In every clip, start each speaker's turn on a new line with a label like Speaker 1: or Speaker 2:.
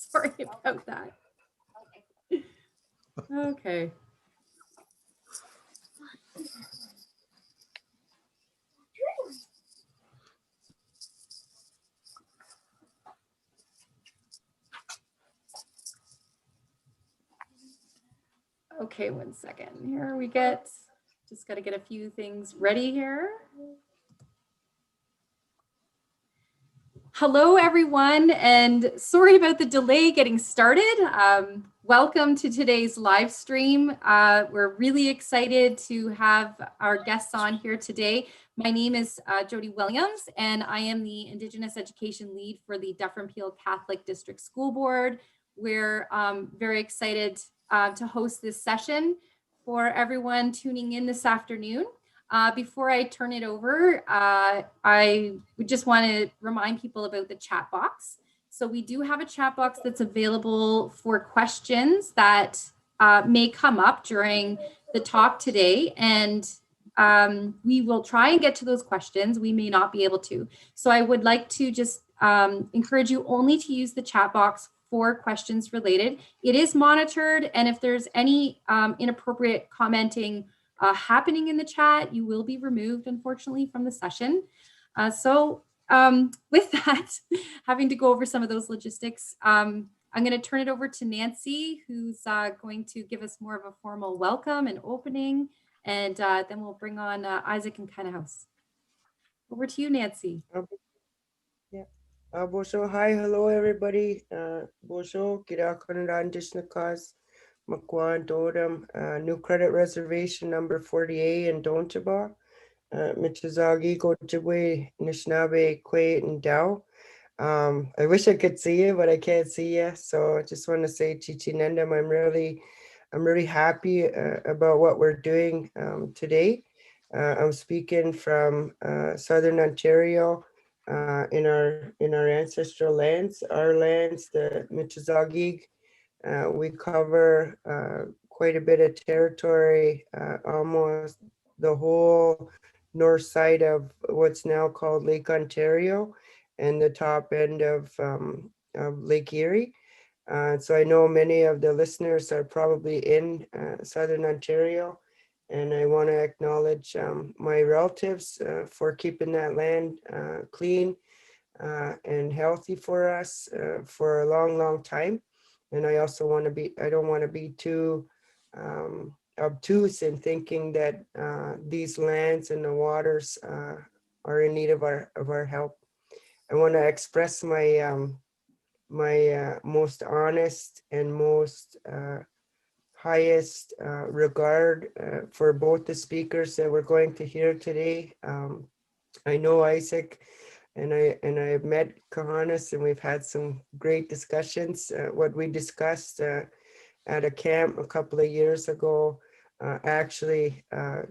Speaker 1: Sorry about that. Okay. Okay, 1 second. Here we just got to get a few things ready here. Hello, everyone, and sorry about the delay getting started. Welcome to today's live stream. We're really excited to have our guests on here today. My name is Jody Williams, and I am the Indigenous Education Lead for the Dufferin Peel Catholic District School Board. We're very excited to host this session for everyone tuning in this afternoon. Before I turn it over, I just want to remind people about the chat box. So we do have a chat box that's available for questions that may come up during the talk today. And we will try and get to those questions. We may not be able to. So I would like to just encourage you only to use the chat box for questions related. It is monitored. And if there's any inappropriate commenting happening in the chat, you will be removed, unfortunately, from the session. With that, having to go over some of those logistics, I'm going to turn it over to Nancy, who's going to give us more of a formal welcome and opening, and then we'll bring on Isaac and Kanahus. Over to you, Nancy.
Speaker 2: Bonjour, hi, hello, everybody. Bonjour, Kirakanada Dishnakaz. Makwan Dodam, New Credit Reservation number 48 in Donchaba, Michizagi, Gojibwe, Nishnabe, Quay, and Dow. I wish I could see you, but I can't see you. So I just want to say, Chichinendam, I'm really happy about what we're doing today. I'm speaking from Southern Ontario in our ancestral lands, the Michizagi. We cover quite a bit of territory, almost the whole north side of what's now called Lake Ontario and the top end of Lake Erie. So I know many of the listeners are probably in Southern Ontario, and I want to acknowledge my relatives for keeping that land clean and healthy for us for a long, long time. And I also I don't want to be too obtuse in thinking that these lands and the waters are in need of our help. I want to express my most honest and most highest regard for both the speakers that we're going to hear today. I know Isaac, and I've met Kanahus, and we've had some great discussions. What we discussed at a camp a couple of years ago actually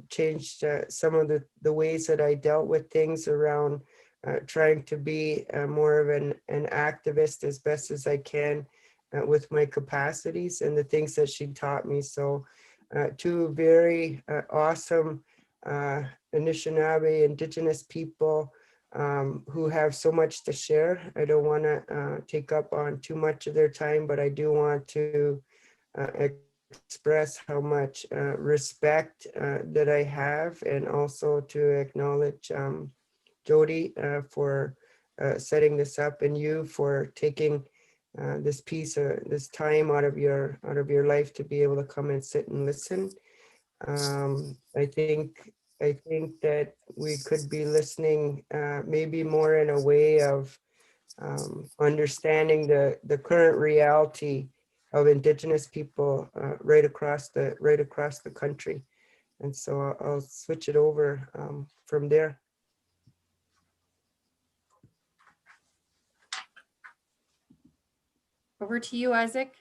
Speaker 2: changed some of the ways that I dealt with things around trying to be more of an activist as best as I can with my capacities and the things that she taught me. So two very awesome Anishinaabe Indigenous people who have so much to share. I don't want to take up on too much of their time, but I do want to express how much respect that I have, and also to acknowledge Jody for setting this up, and you for taking this time out of your life to be able to come and sit and listen. I think that we could be listening maybe more in a way of understanding the current reality of Indigenous people right across the country. And so I'll switch it over from there.
Speaker 1: Over to you, Isaac.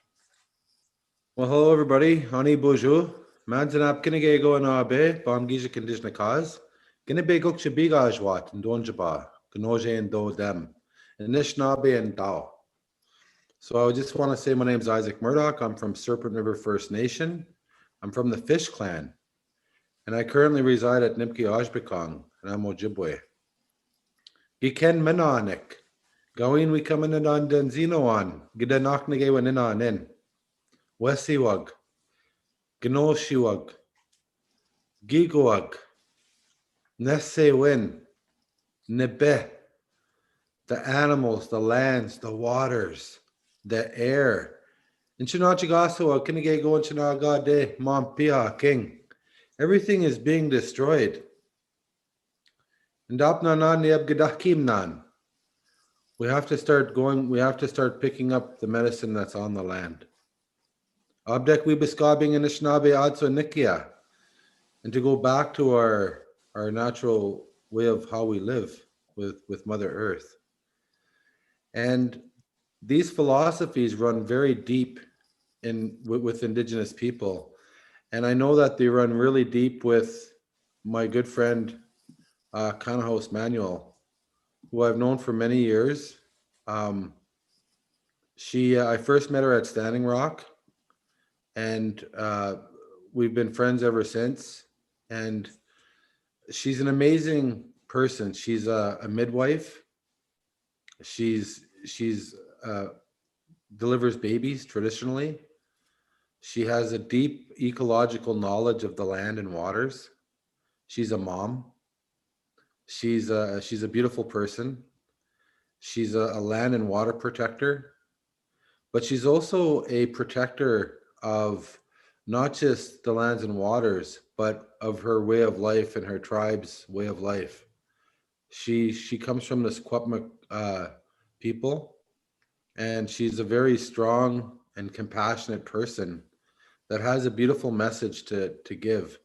Speaker 3: Well, hello, everybody. Honey, bonjour. Manzanap Kinigego and Abe, Bamgija Condition Cause. Ginebe Gukcha Bigajwat and Donjaba, Ganoje and Do Dem, and Nishnabe and Dao. So I just want to say my name is Isaac Murdoch. I'm from Serpent River First Nation. I'm from the Fish Clan, and I currently reside at Nipki Ojbekong, and I'm Ojibwe. Giken Menanik, Gawin we come in on Denzino on. Gidanak nage wanin on in. Wesiwag. Gnoshiwag. Gigawag. Nesse win. Nebe. The animals, the lands, the waters, the air. In Chinachigasawa, Kinige go in Chinaga de Mampia King. Everything is being destroyed. And Dapnanan Yabgadakimnan. We have to start picking up the medicine that's on the land. Abdek we beskabbing in Ishnabe Adso Nikia. And to go back to our natural way of how we live with Mother Earth. And these philosophies run very deep with Indigenous people. And I know that they run really deep with my good friend, Kanahus Manuel, who I've known for many years. I first met her at Standing Rock, and we've been friends ever since. And she's an amazing person. She's a midwife. She's delivers babies traditionally. She has a deep ecological knowledge of the land and waters. She's a mom. She's a beautiful person. She's a land and water protector, but she's also a protector of not just the lands and waters, but of her way of life and her tribe's way of life. She comes from the Secwepemc people, and she's a very strong and compassionate person that has a beautiful message to give.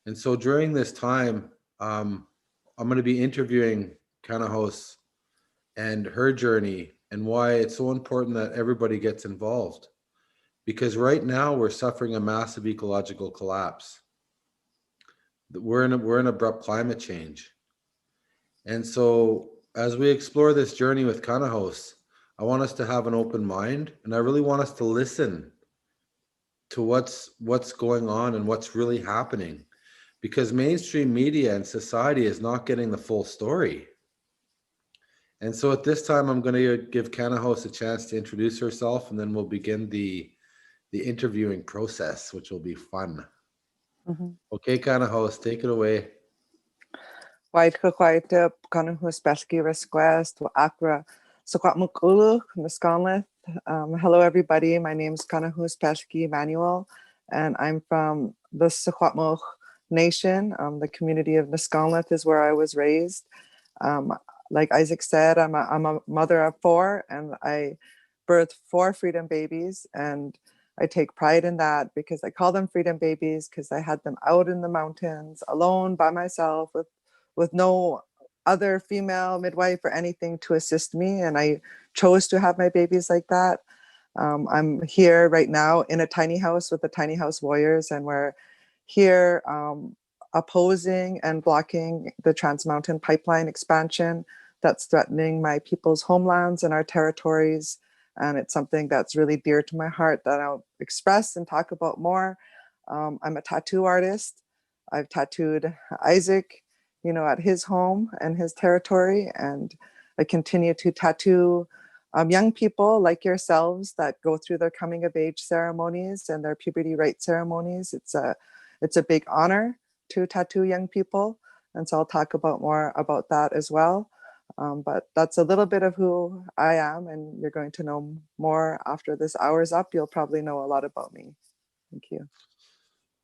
Speaker 3: And so during this time, I'm going to be interviewing Kanahus and her journey and why it's so important that everybody gets involved. Because right now we're suffering a massive ecological collapse. We're in abrupt climate change. And so as we explore this journey with Kanahus, I want us to have an open mind, and I really want us to listen to what's going on and what's really happening, because mainstream media and society is not getting the full story. And so at this time, I'm going to give Kanahus a chance to introduce herself, and then we'll begin the interviewing process, which will be fun.
Speaker 4: Mm-hmm.
Speaker 3: Okay, Kanahus, take it away.
Speaker 4: White Kanahus Pesky Request to Accra Secwepemc Misconlith. Hello everybody, my name is Kanahus Pesky Manuel, and I'm from the Secwepemc Nation. The community of Misconlith is where I was raised. Like Isaac said, I'm a mother of 4, and I birthed 4 freedom babies, and I take pride in that because I call them freedom babies because I had them out in the mountains alone by myself with no other female midwife or anything to assist me, and I chose to have my babies like that. I'm here right now in a tiny house with the Tiny House Warriors, and we're here opposing and blocking the Trans Mountain Pipeline expansion that's threatening my people's homelands and our territories. And it's something that's really dear to my heart that I'll express and talk about more. I'm a tattoo artist. I've tattooed Isaac, at his home and his territory. And I continue to tattoo young people like yourselves that go through their coming of age ceremonies and their puberty rite ceremonies. It's a big honor to tattoo young people. And so I'll talk about more about that as well. But that's a little bit of who I am, and you're going to know more after this hour's up. You'll probably know a lot about me. Thank you.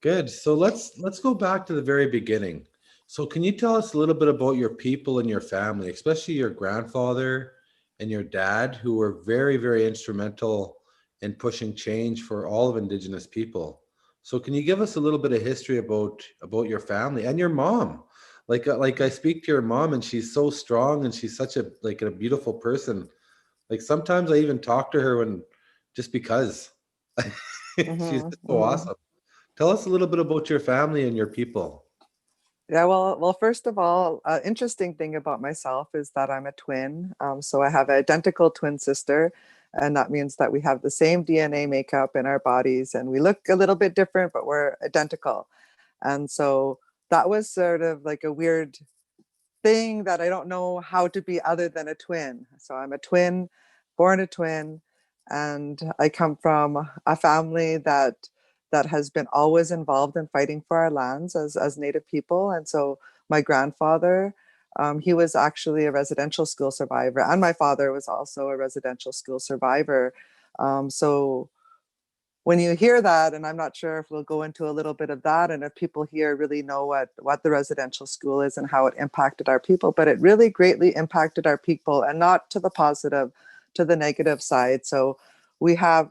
Speaker 3: Good. So let's go back to the very beginning. So can you tell us a little bit about your people and your family, especially your grandfather and your dad, who were very, very instrumental in pushing change for all of Indigenous people? So can you give us a little bit of history about your family and your mom? Like I speak to your mom, and she's so strong, and she's such a beautiful person. Like sometimes I even talk to her just because she's just so awesome. Tell us a little bit about your family and your people.
Speaker 4: Yeah, well, first of all, interesting thing about myself is that I'm a twin. So I have an identical twin sister, and that means that we have the same DNA makeup in our bodies, and we look a little bit different, but we're identical. And so that was sort of like a weird thing that I don't know how to be other than a twin. So I'm a twin, born a twin, and I come from a family that has been always involved in fighting for our lands as Native people. And so my grandfather, he was actually a residential school survivor, and my father was also a residential school survivor. So when you hear that, and I'm not sure if we'll go into a little bit of that, and if people here really know what the residential school is and how it impacted our people, but it really greatly impacted our people, and not to the positive, to the negative side. So we have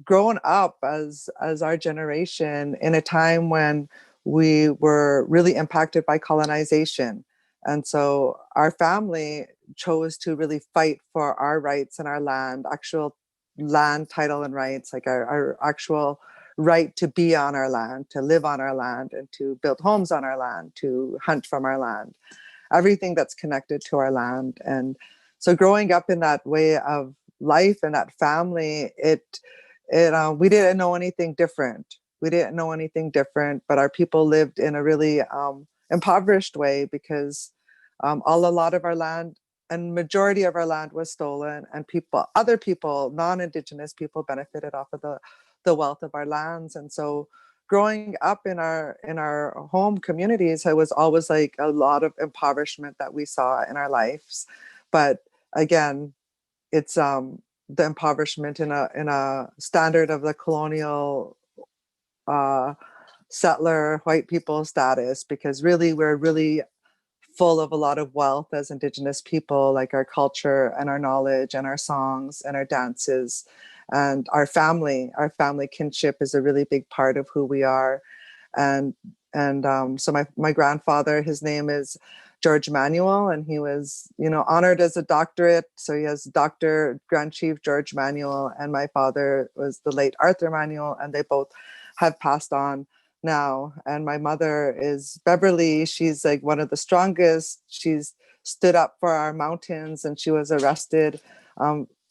Speaker 4: grown up as our generation in a time when we were really impacted by colonization. And so our family chose to really fight for our rights and our land, actual land title and rights, like our actual right to be on our land, to live on our land, and to build homes on our land, to hunt from our land, everything that's connected to our land. And so growing up in that way of life and that family, we didn't know anything different. We didn't know anything different, but our people lived in a really impoverished way, because a lot of our land and majority of our land was stolen, and other people, non-Indigenous people, benefited off of the wealth of our lands. And so growing up in our home communities, it was always like a lot of impoverishment that we saw in our lives. But again, it's the impoverishment in a standard of the colonial settler white people status, because really we're really full of a lot of wealth as Indigenous people, like our culture and our knowledge and our songs and our dances and our family kinship is a really big part of who we are. And so my grandfather, his name is George Manuel, and he was, honored as a doctorate. So he has Dr. Grand Chief George Manuel, and my father was the late Arthur Manuel, and they both have passed on now. And my mother is Beverly. She's like one of the strongest. She's stood up for our mountains, and she was arrested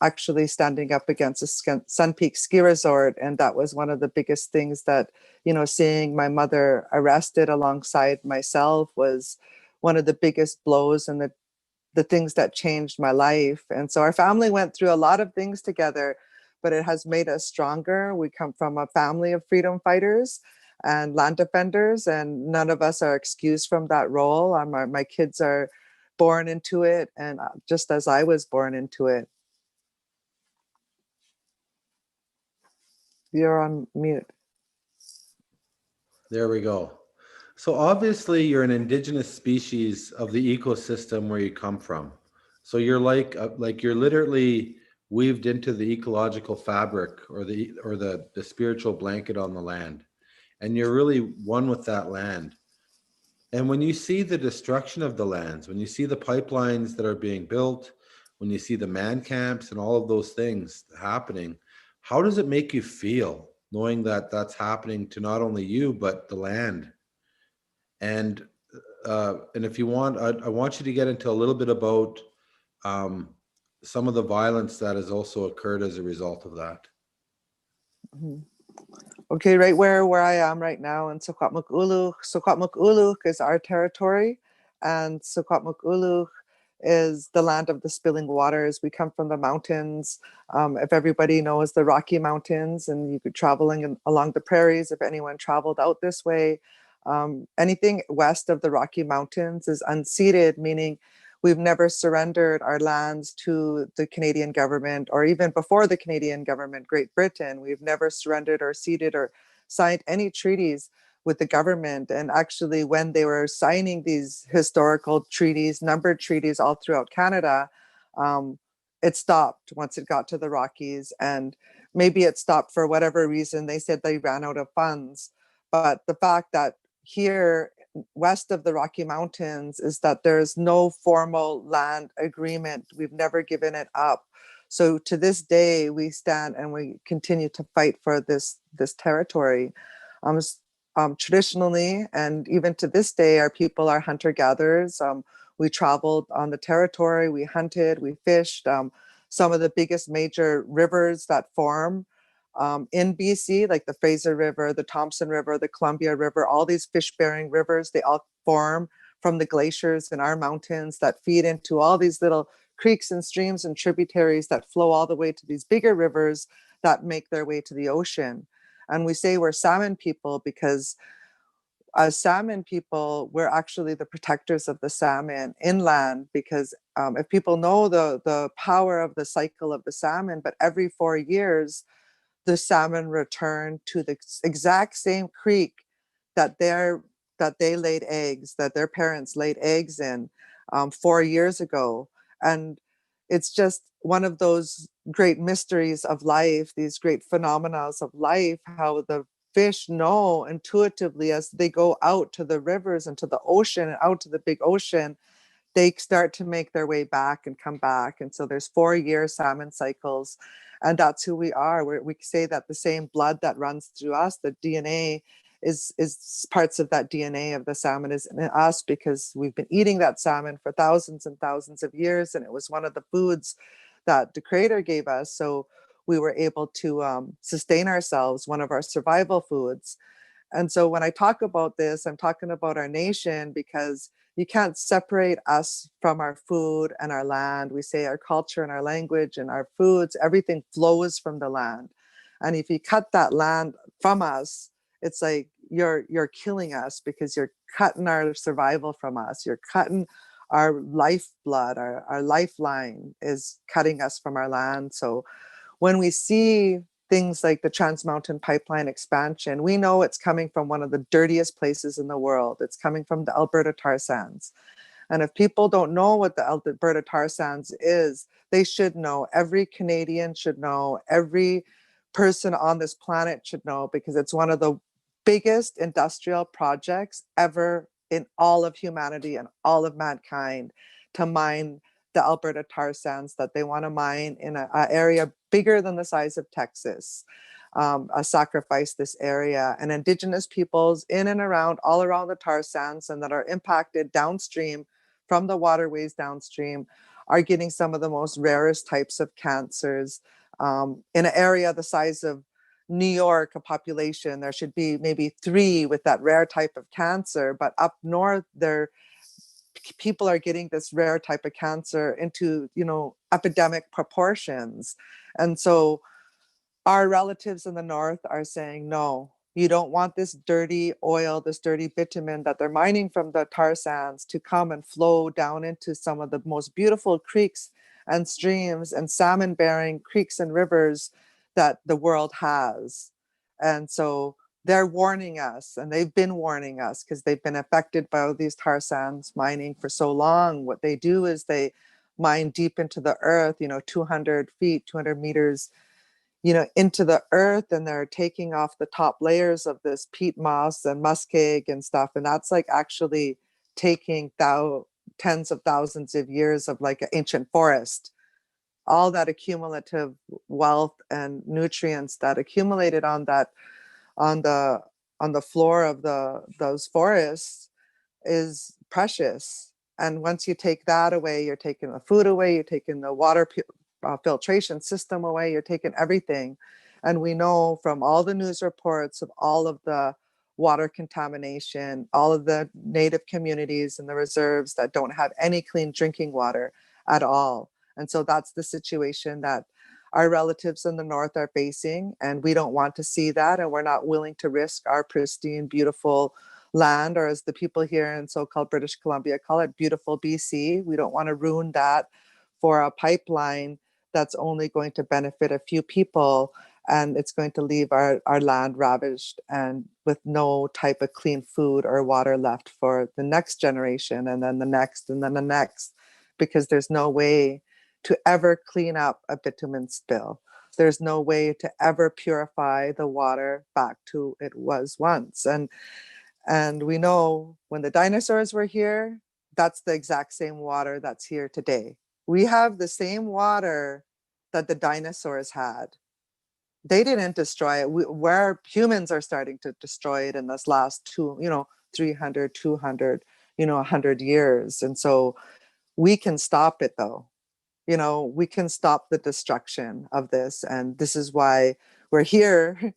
Speaker 4: actually standing up against a Sun Peak ski resort. And that was one of the biggest things that, seeing my mother arrested alongside myself was one of the biggest blows, and the things that changed my life. And so our family went through a lot of things together, but it has made us stronger. We come from a family of freedom fighters and land defenders, and none of us are excused from that role. My kids are born into it, and just as I was born into it. You're on mute.
Speaker 3: There we go. So obviously you're an indigenous species of the ecosystem where you come from. So you're like you're literally weaved into the ecological fabric or the spiritual blanket on the land. And you're really one with that land. And when you see the destruction of the lands, when you see the pipelines that are being built, when you see the man camps and all of those things happening, how does it make you feel knowing that that's happening to not only you, but the land? And if you want, I want you to get into a little bit about some of the violence that has also occurred as a result of that.
Speaker 4: Mm-hmm. Okay, right where I am right now in Secwepemc is our territory, and Secwepemc is the land of the spilling waters. We come from the mountains. If everybody knows the Rocky Mountains, and you could traveling along the prairies, if anyone traveled out this way, anything west of the Rocky Mountains is unceded, meaning we've never surrendered our lands to the Canadian government, or even before the Canadian government, Great Britain. We've never surrendered or ceded or signed any treaties with the government. And actually, when they were signing these historical treaties, numbered treaties all throughout Canada, it stopped once it got to the Rockies. And maybe it stopped for whatever reason. They said they ran out of funds. But the fact that here west of the Rocky Mountains is that there's no formal land agreement. We've never given it up. So to this day, we stand and we continue to fight for this territory. Traditionally, and even to this day, our people are hunter-gatherers. We traveled on the territory, we hunted, we fished. Some of the biggest major rivers that form in BC, like the Fraser River, the Thompson River, the Columbia River, all these fish-bearing rivers, they all form from the glaciers in our mountains that feed into all these little creeks and streams and tributaries that flow all the way to these bigger rivers that make their way to the ocean. And we say we're salmon people because as salmon people, we're actually the protectors of the salmon inland, because if people know the power of the cycle of the salmon, but every 4 years, the salmon return to the exact same creek that they laid eggs, that their parents laid eggs in 4 years ago. And it's just one of those great mysteries of life, these great phenomena of life, how the fish know intuitively as they go out to the rivers and to the ocean and out to the big ocean, they start to make their way back and come back. And so there's 4-year salmon cycles, and that's who we are. We say that the same blood that runs through us, the DNA is parts of that DNA of the salmon is in us, because we've been eating that salmon for thousands and thousands of years, and it was one of the foods that the Creator gave us. So we were able to sustain ourselves, one of our survival foods. And so when I talk about this, I'm talking about our nation, because you can't separate us from our food and our land. We say our culture and our language and our foods, everything flows from the land. And if you cut that land from us, it's like you're killing us, because you're cutting our survival from us. You're cutting our lifeblood, our lifeline is cutting us from our land. So when we see things like the Trans Mountain Pipeline expansion, we know it's coming from one of the dirtiest places in the world. It's coming from the Alberta tar sands. And if people don't know what the Alberta tar sands is, they should know. Every Canadian should know. Every person on this planet should know, because it's one of the biggest industrial projects ever in all of humanity and all of mankind, to mine the Alberta tar sands that they want to mine in an area bigger than the size of Texas. Sacrifice this area, and Indigenous peoples in and around, all around the tar sands, and that are impacted downstream from the waterways downstream, are getting some of the most rarest types of cancers. In an area the size of New York, a population, there should be maybe 3 with that rare type of cancer, but up north, people are getting this rare type of cancer into, epidemic proportions. And so our relatives in the north are saying, no, you don't want this dirty oil, this dirty bitumen that they're mining from the tar sands to come and flow down into some of the most beautiful creeks and streams and salmon bearing creeks and rivers that the world has. And so they're warning us, and they've been warning us, because they've been affected by all these tar sands mining for so long. What they do is they mine deep into the earth, 200 feet, 200 meters, into the earth, and they're taking off the top layers of this peat moss and muskeg and stuff. And that's like actually taking tens of thousands of years of like an ancient forest, all that accumulative wealth and nutrients that accumulated on the floor of those forests is precious. And once you take that away, you're taking the food away, you're taking the water filtration system away, you're taking everything. And we know from all the news reports of all of the water contamination, all of the native communities and the reserves that don't have any clean drinking water at all. And so that's the situation that our relatives in the north are facing, and we don't want to see that, and we're not willing to risk our pristine, beautiful land, or as the people here in so-called British Columbia call it, beautiful BC. We don't want to ruin that for a pipeline that's only going to benefit a few people, and it's going to leave our land ravaged and with no type of clean food or water left for the next generation, and then the next, and then the next, because there's no way to ever clean up a bitumen spill. There's no way to ever purify the water back to it was once. And we know when the dinosaurs were here, that's the exact same water that's here today. We have the same water that the dinosaurs had. They didn't destroy it. Where humans are starting to destroy it in this last 300, 200, 100 years. And so we can stop it though. We can stop the destruction of this. And this is why we're here,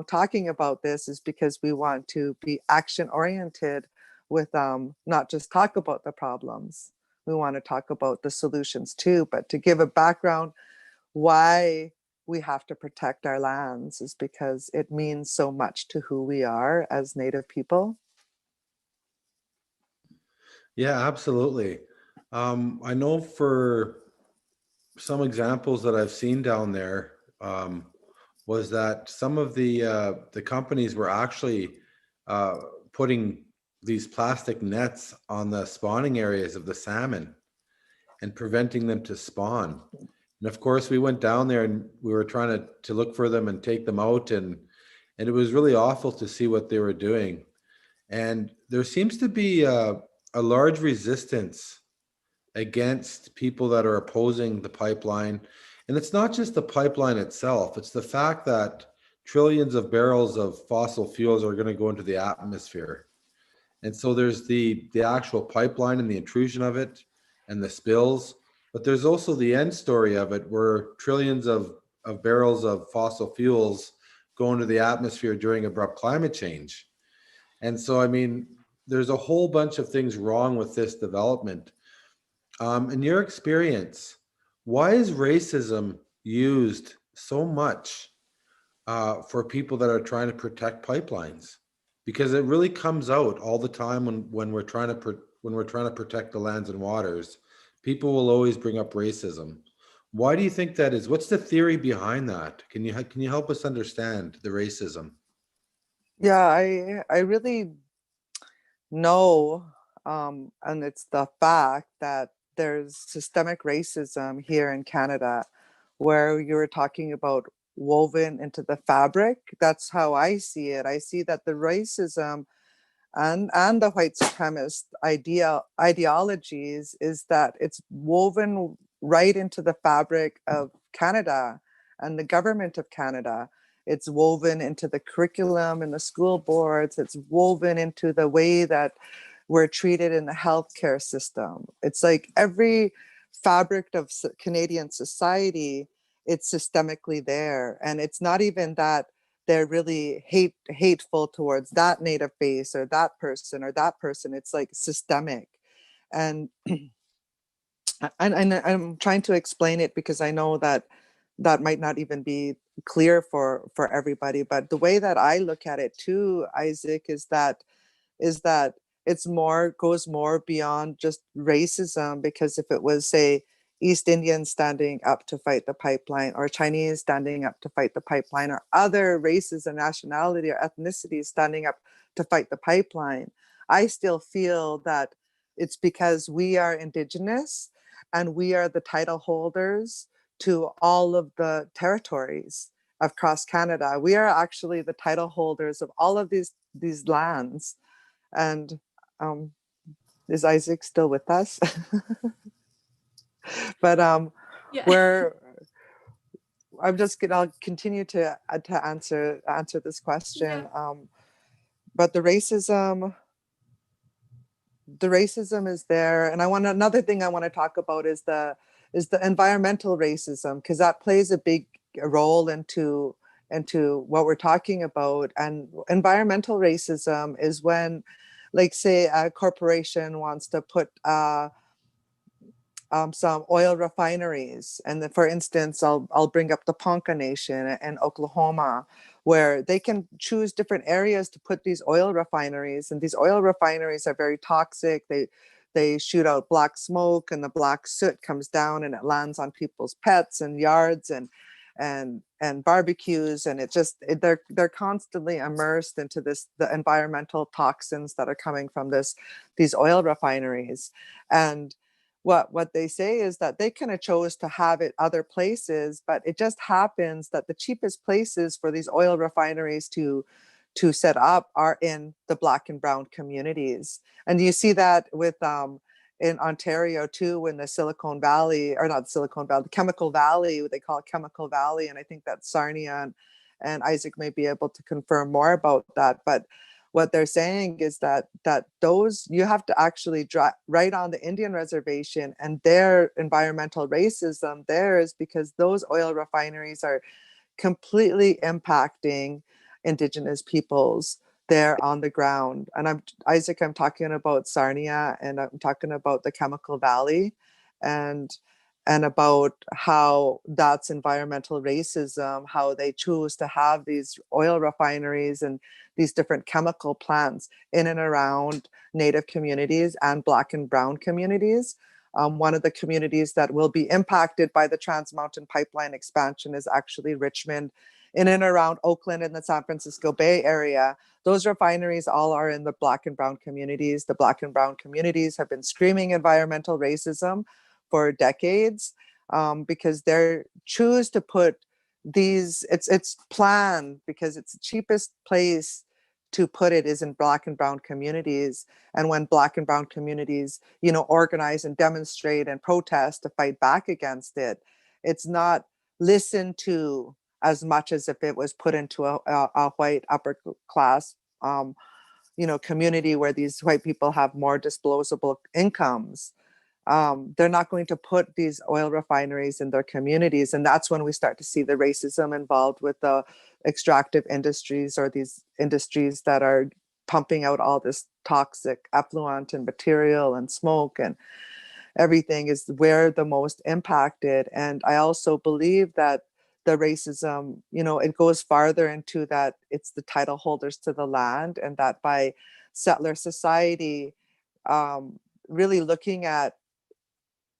Speaker 4: talking about this, is because we want to be action oriented with not just talk about the problems. We want to talk about the solutions too, but to give a background why we have to protect our lands is because it means so much to who we are as Native people.
Speaker 3: Yeah, absolutely. I know for some examples that I've seen down there was that some of the companies were actually putting these plastic nets on the spawning areas of the salmon and preventing them to spawn. And of course, we went down there and we were trying to look for them and take them out, and it was really awful to see what they were doing. And there seems to be a large resistance against people that are opposing the pipeline. And it's not just the pipeline itself, it's the fact that trillions of barrels of fossil fuels are going to go into the atmosphere. And so there's the actual pipeline and the intrusion of it and the spills, but there's also the end story of it where trillions of barrels of fossil fuels go into the atmosphere during abrupt climate change. And so, I mean, there's a whole bunch of things wrong with this development. In your experience, why is racism used so much for people that are trying to protect pipelines? Because it really comes out all the time when we're trying to protect the lands and waters. People will always bring up racism. Why do you think that is? What's the theory behind that? Can you help us understand the racism?
Speaker 4: Yeah, I really know, and it's the fact that there's systemic racism here in Canada, where you were talking about woven into the fabric. That's how I see it. I see that the racism and the white supremacist ideologies is that it's woven right into the fabric of Canada and the government of Canada. It's woven into the curriculum in the school boards. It's woven into the way that we're treated in the healthcare system. It's like every fabric of Canadian society, it's systemically there. And it's not even that they're really hateful towards that Native base or that person or that person. It's like systemic. And I'm trying to explain it because I know that that might not even be clear for everybody. But the way that I look at it too, Isaac, is that it's goes more beyond just racism. Because if it was, say, East Indians standing up to fight the pipeline, or Chinese standing up to fight the pipeline, or other races and nationality or ethnicities standing up to fight the pipeline, I still feel that it's because we are Indigenous and we are the title holders to all of the territories across Canada. We are actually the title holders of all of these lands. And is Isaac still with us? But
Speaker 1: Yeah.
Speaker 4: I'll continue to answer this question.
Speaker 1: Yeah.
Speaker 4: But the racism is there. And another thing I want to talk about is the environmental racism, because that plays a big role into what we're talking about. And environmental racism is when, like, say, a corporation wants to put some oil refineries. And then, for instance, I'll bring up the Ponca Nation in Oklahoma, where they can choose different areas to put these oil refineries. And these oil refineries are very toxic. They shoot out black smoke, and the black soot comes down and it lands on people's pets and yards and barbecues. And they're constantly immersed into the environmental toxins that are coming from these oil refineries. And what they say is that they kind of chose to have it other places, but it just happens that the cheapest places for these oil refineries to set up are in the Black and Brown communities. And you see that with in Ontario too, when the Silicon Valley, or not Silicon Valley, the Chemical Valley, what they call Chemical Valley. And I think that Sarnia and Isaac may be able to confirm more about that. But what they're saying is that those, you have to actually right on the Indian reservation, and their environmental racism there is because those oil refineries are completely impacting Indigenous peoples there on the ground. And Isaac, I'm talking about Sarnia, and I'm talking about the Chemical Valley, and about how that's environmental racism, how they choose to have these oil refineries and these different chemical plants in and around Native communities and Black and Brown communities. One of the communities that will be impacted by the Trans Mountain Pipeline expansion is actually Richmond, in and around Oakland and the San Francisco Bay Area. Those refineries all are in the Black and Brown communities. The Black and Brown communities have been screaming environmental racism for decades, because they choose to put these, it's planned because it's the cheapest place to put it is in Black and Brown communities. And when Black and Brown communities, organize and demonstrate and protest to fight back against it, it's not listened to as much as if it was put into a white upper class, community where these white people have more disposable incomes. They're not going to put these oil refineries in their communities. And that's when we start to see the racism involved with the extractive industries, or these industries that are pumping out all this toxic effluent and material and smoke and everything, is where the most impacted. And I also believe that the racism, it goes farther into that it's the title holders to the land, and that by settler society, really looking at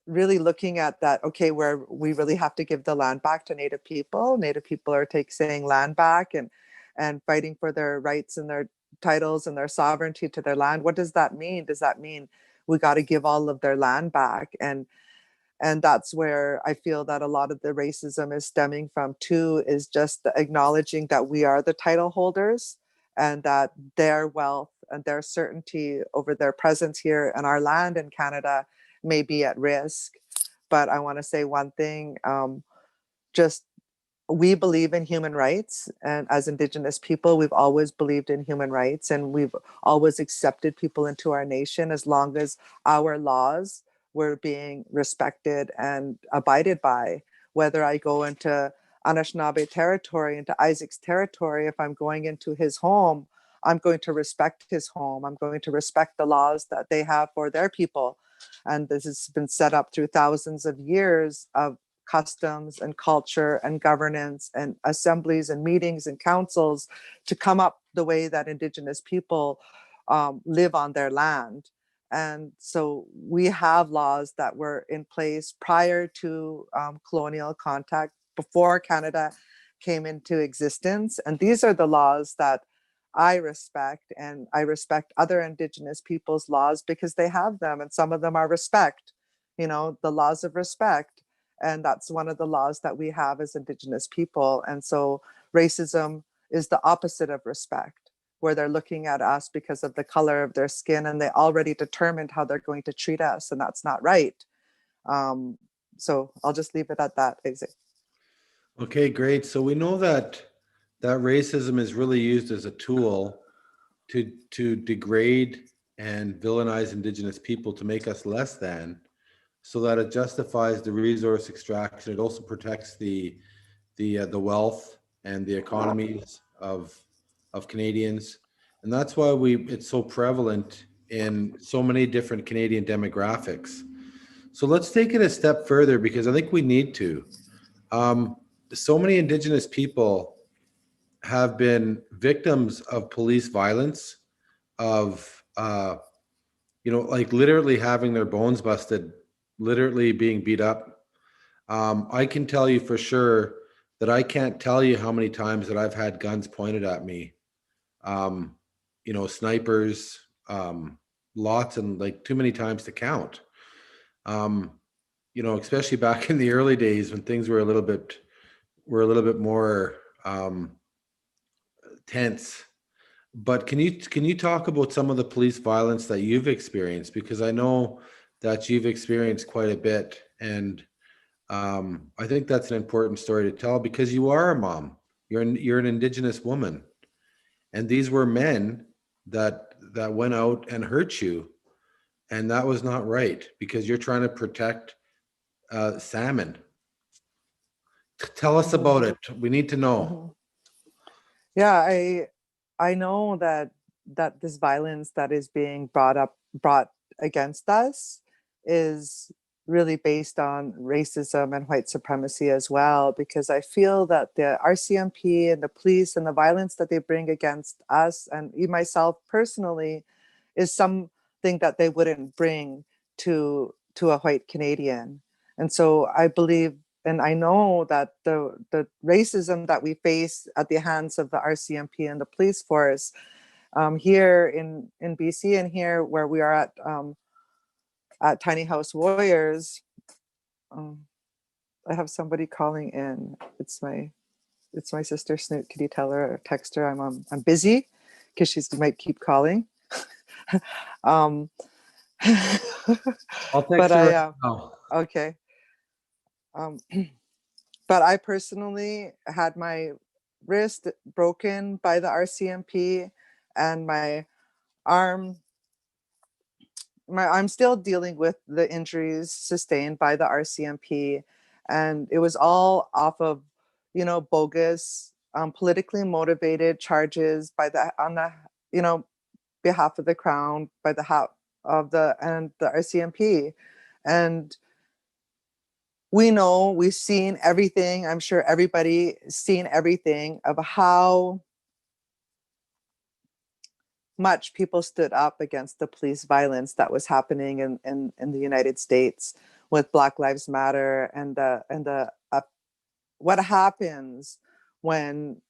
Speaker 4: that, okay, where we really have to give the land back to Native people. Native people are saying land back and fighting for their rights and their titles and their sovereignty to their land. What does that mean? Does that mean we got to give all of their land back? And that's where I feel that a lot of the racism is stemming from too, is just the acknowledging that we are the title holders, and that their wealth and their certainty over their presence here in our land in Canada may be at risk. But I want to say one thing, we believe in human rights, and as Indigenous people, we've always believed in human rights, and we've always accepted people into our nation as long as our laws were being respected and abided by. Whether I go into Anishinaabe territory, into Isaac's territory, if I'm going into his home, I'm going to respect his home. I'm going to respect the laws that they have for their people. And this has been set up through thousands of years of customs and culture and governance and assemblies and meetings and councils to come up the way that Indigenous people live on their land. And so we have laws that were in place prior to colonial contact, before Canada came into existence. And these are the laws that I respect, and I respect other Indigenous people's laws because they have them, and some of them are respect, the laws of respect. And that's one of the laws that we have as Indigenous people. And so racism is the opposite of respect, where they're looking at us because of the color of their skin, and they already determined how they're going to treat us, and that's not right. So I'll just leave it at that, Isaac.
Speaker 3: Okay, great. So we know that racism is really used as a tool to degrade and villainize Indigenous people, to make us less than, so that it justifies the resource extraction. It also protects the wealth and the economies of Canadians, and that's why it's so prevalent in so many different Canadian demographics. So let's take it a step further, because I think we need to. So many Indigenous people have been victims of police violence, of like literally having their bones busted, literally being beat up. I can tell you for sure that I can't tell you how many times that I've had guns pointed at me. Snipers, lots, and like too many times to count. Especially back in the early days when things were a little bit more tense. But can you talk about some of the police violence that you've experienced? Because I know that you've experienced quite a bit, and I think that's an important story to tell, because you are a mom. You're an Indigenous woman, and these were men that went out and hurt you, and that was not right, because you're trying to protect salmon. Tell us about it. We need to know.
Speaker 4: Yeah, I know that this violence that is being brought against us is really based on racism and white supremacy as well, because I feel that the RCMP and the police and the violence that they bring against us and myself personally is something that they wouldn't bring to a white Canadian. And so I believe and I know that the racism that we face at the hands of the RCMP and the police force here in BC and here where we are at Tiny House Warriors. I have somebody calling in. It's my sister Snoot. Could you tell her or text her I'm busy, because she might keep calling.
Speaker 3: I'll text
Speaker 4: but
Speaker 3: you right now.
Speaker 4: Okay. But I personally had my wrist broken by the RCMP and my arm. I'm still dealing with the injuries sustained by the RCMP, and it was all off of, bogus, politically motivated charges on the, behalf of the Crown, by the half of the RCMP, and we've seen everything. I'm sure everybody seen everything of how much people stood up against the police violence that was happening in the United States with Black Lives Matter and what happens when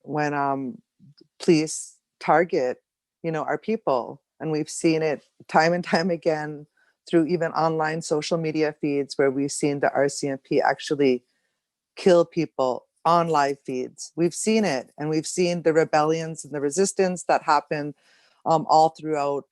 Speaker 4: police target our people. And we've seen it time and time again through even online social media feeds where we've seen the RCMP actually kill people on live feeds. We've seen it, and we've seen the rebellions and the resistance that happen all throughout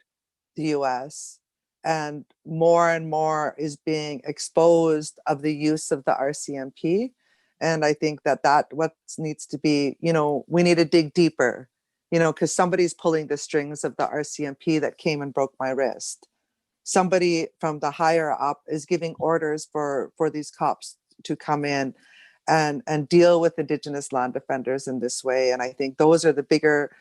Speaker 4: the US. And more is being exposed of the use of the RCMP. And I think that what needs to be, we need to dig deeper, because somebody's pulling the strings of the RCMP that came and broke my wrist. Somebody from the higher up is giving orders for these cops to come in and deal with Indigenous land defenders in this way. And I think those are the bigger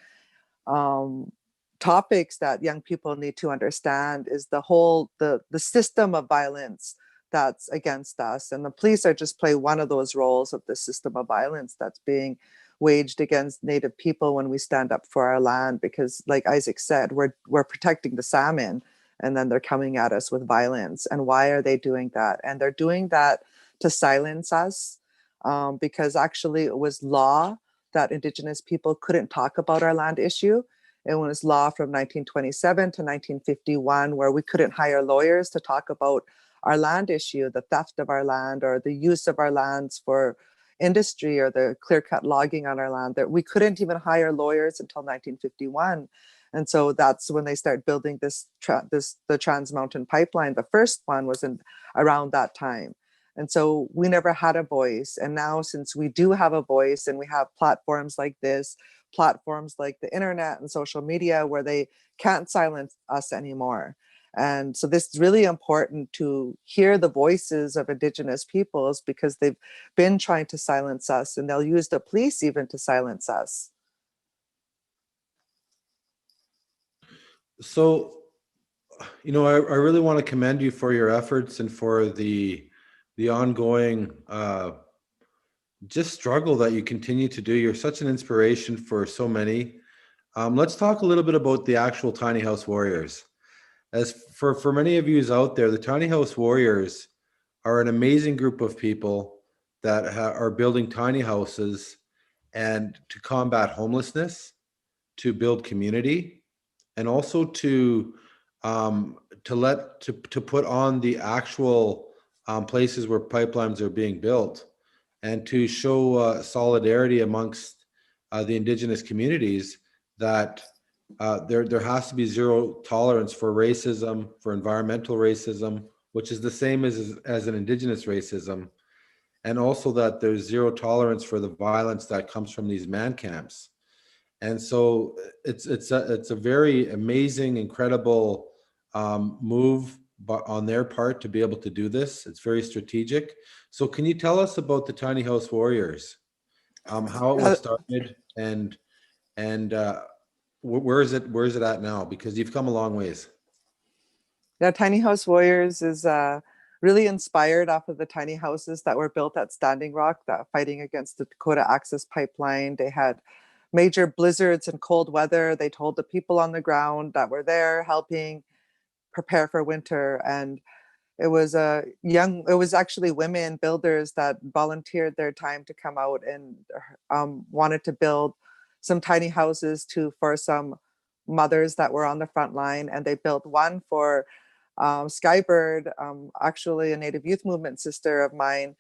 Speaker 4: topics that young people need to understand, is the system of violence that's against us. And the police are just play one of those roles of the system of violence that's being waged against Native people when we stand up for our land, because like Isaac said, we're protecting the salmon, and then they're coming at us with violence. And why are they doing that? And they're doing that to silence us, because actually it was law that Indigenous people couldn't talk about our land issue. It was law from 1927 to 1951 where we couldn't hire lawyers to talk about our land issue, the theft of our land or the use of our lands for industry or the clear-cut logging on our land. That we couldn't even hire lawyers until 1951. And so that's when they start building the Trans Mountain Pipeline. The first one was around that time. And so we never had a voice. And now, since we do have a voice and we have platforms like this, platforms like the internet and social media, where they can't silence us anymore. And so this is really important to hear the voices of Indigenous peoples, because they've been trying to silence us, and they'll use the police even to silence us.
Speaker 3: So, I really want to commend you for your efforts and for the ongoing just struggle that you continue to do. You're such an inspiration for so many. Let's talk a little bit about the actual Tiny House Warriors. As for many of you out there, the Tiny House Warriors are an amazing group of people that are building tiny houses and to combat homelessness, to build community, and also to put on the actual places where pipelines are being built, and to show solidarity amongst the Indigenous communities that there has to be zero tolerance for racism, for environmental racism, which is the same as an Indigenous racism, and also that there's zero tolerance for the violence that comes from these man camps. And so it's a very amazing, incredible move on their part to be able to do this. It's very strategic. So can you tell us about the Tiny House Warriors, how it was started, and where is it at now? Because you've come a long ways.
Speaker 4: Yeah, Tiny House Warriors is really inspired off of the tiny houses that were built at Standing Rock, that fighting against the Dakota Access Pipeline. They had major blizzards and cold weather. They told the people on the ground that were there helping prepare for winter. And it was actually women builders that volunteered their time to come out and wanted to build some tiny houses for some mothers that were on the front line. And they built one for Skybird, actually a Native Youth Movement sister of mine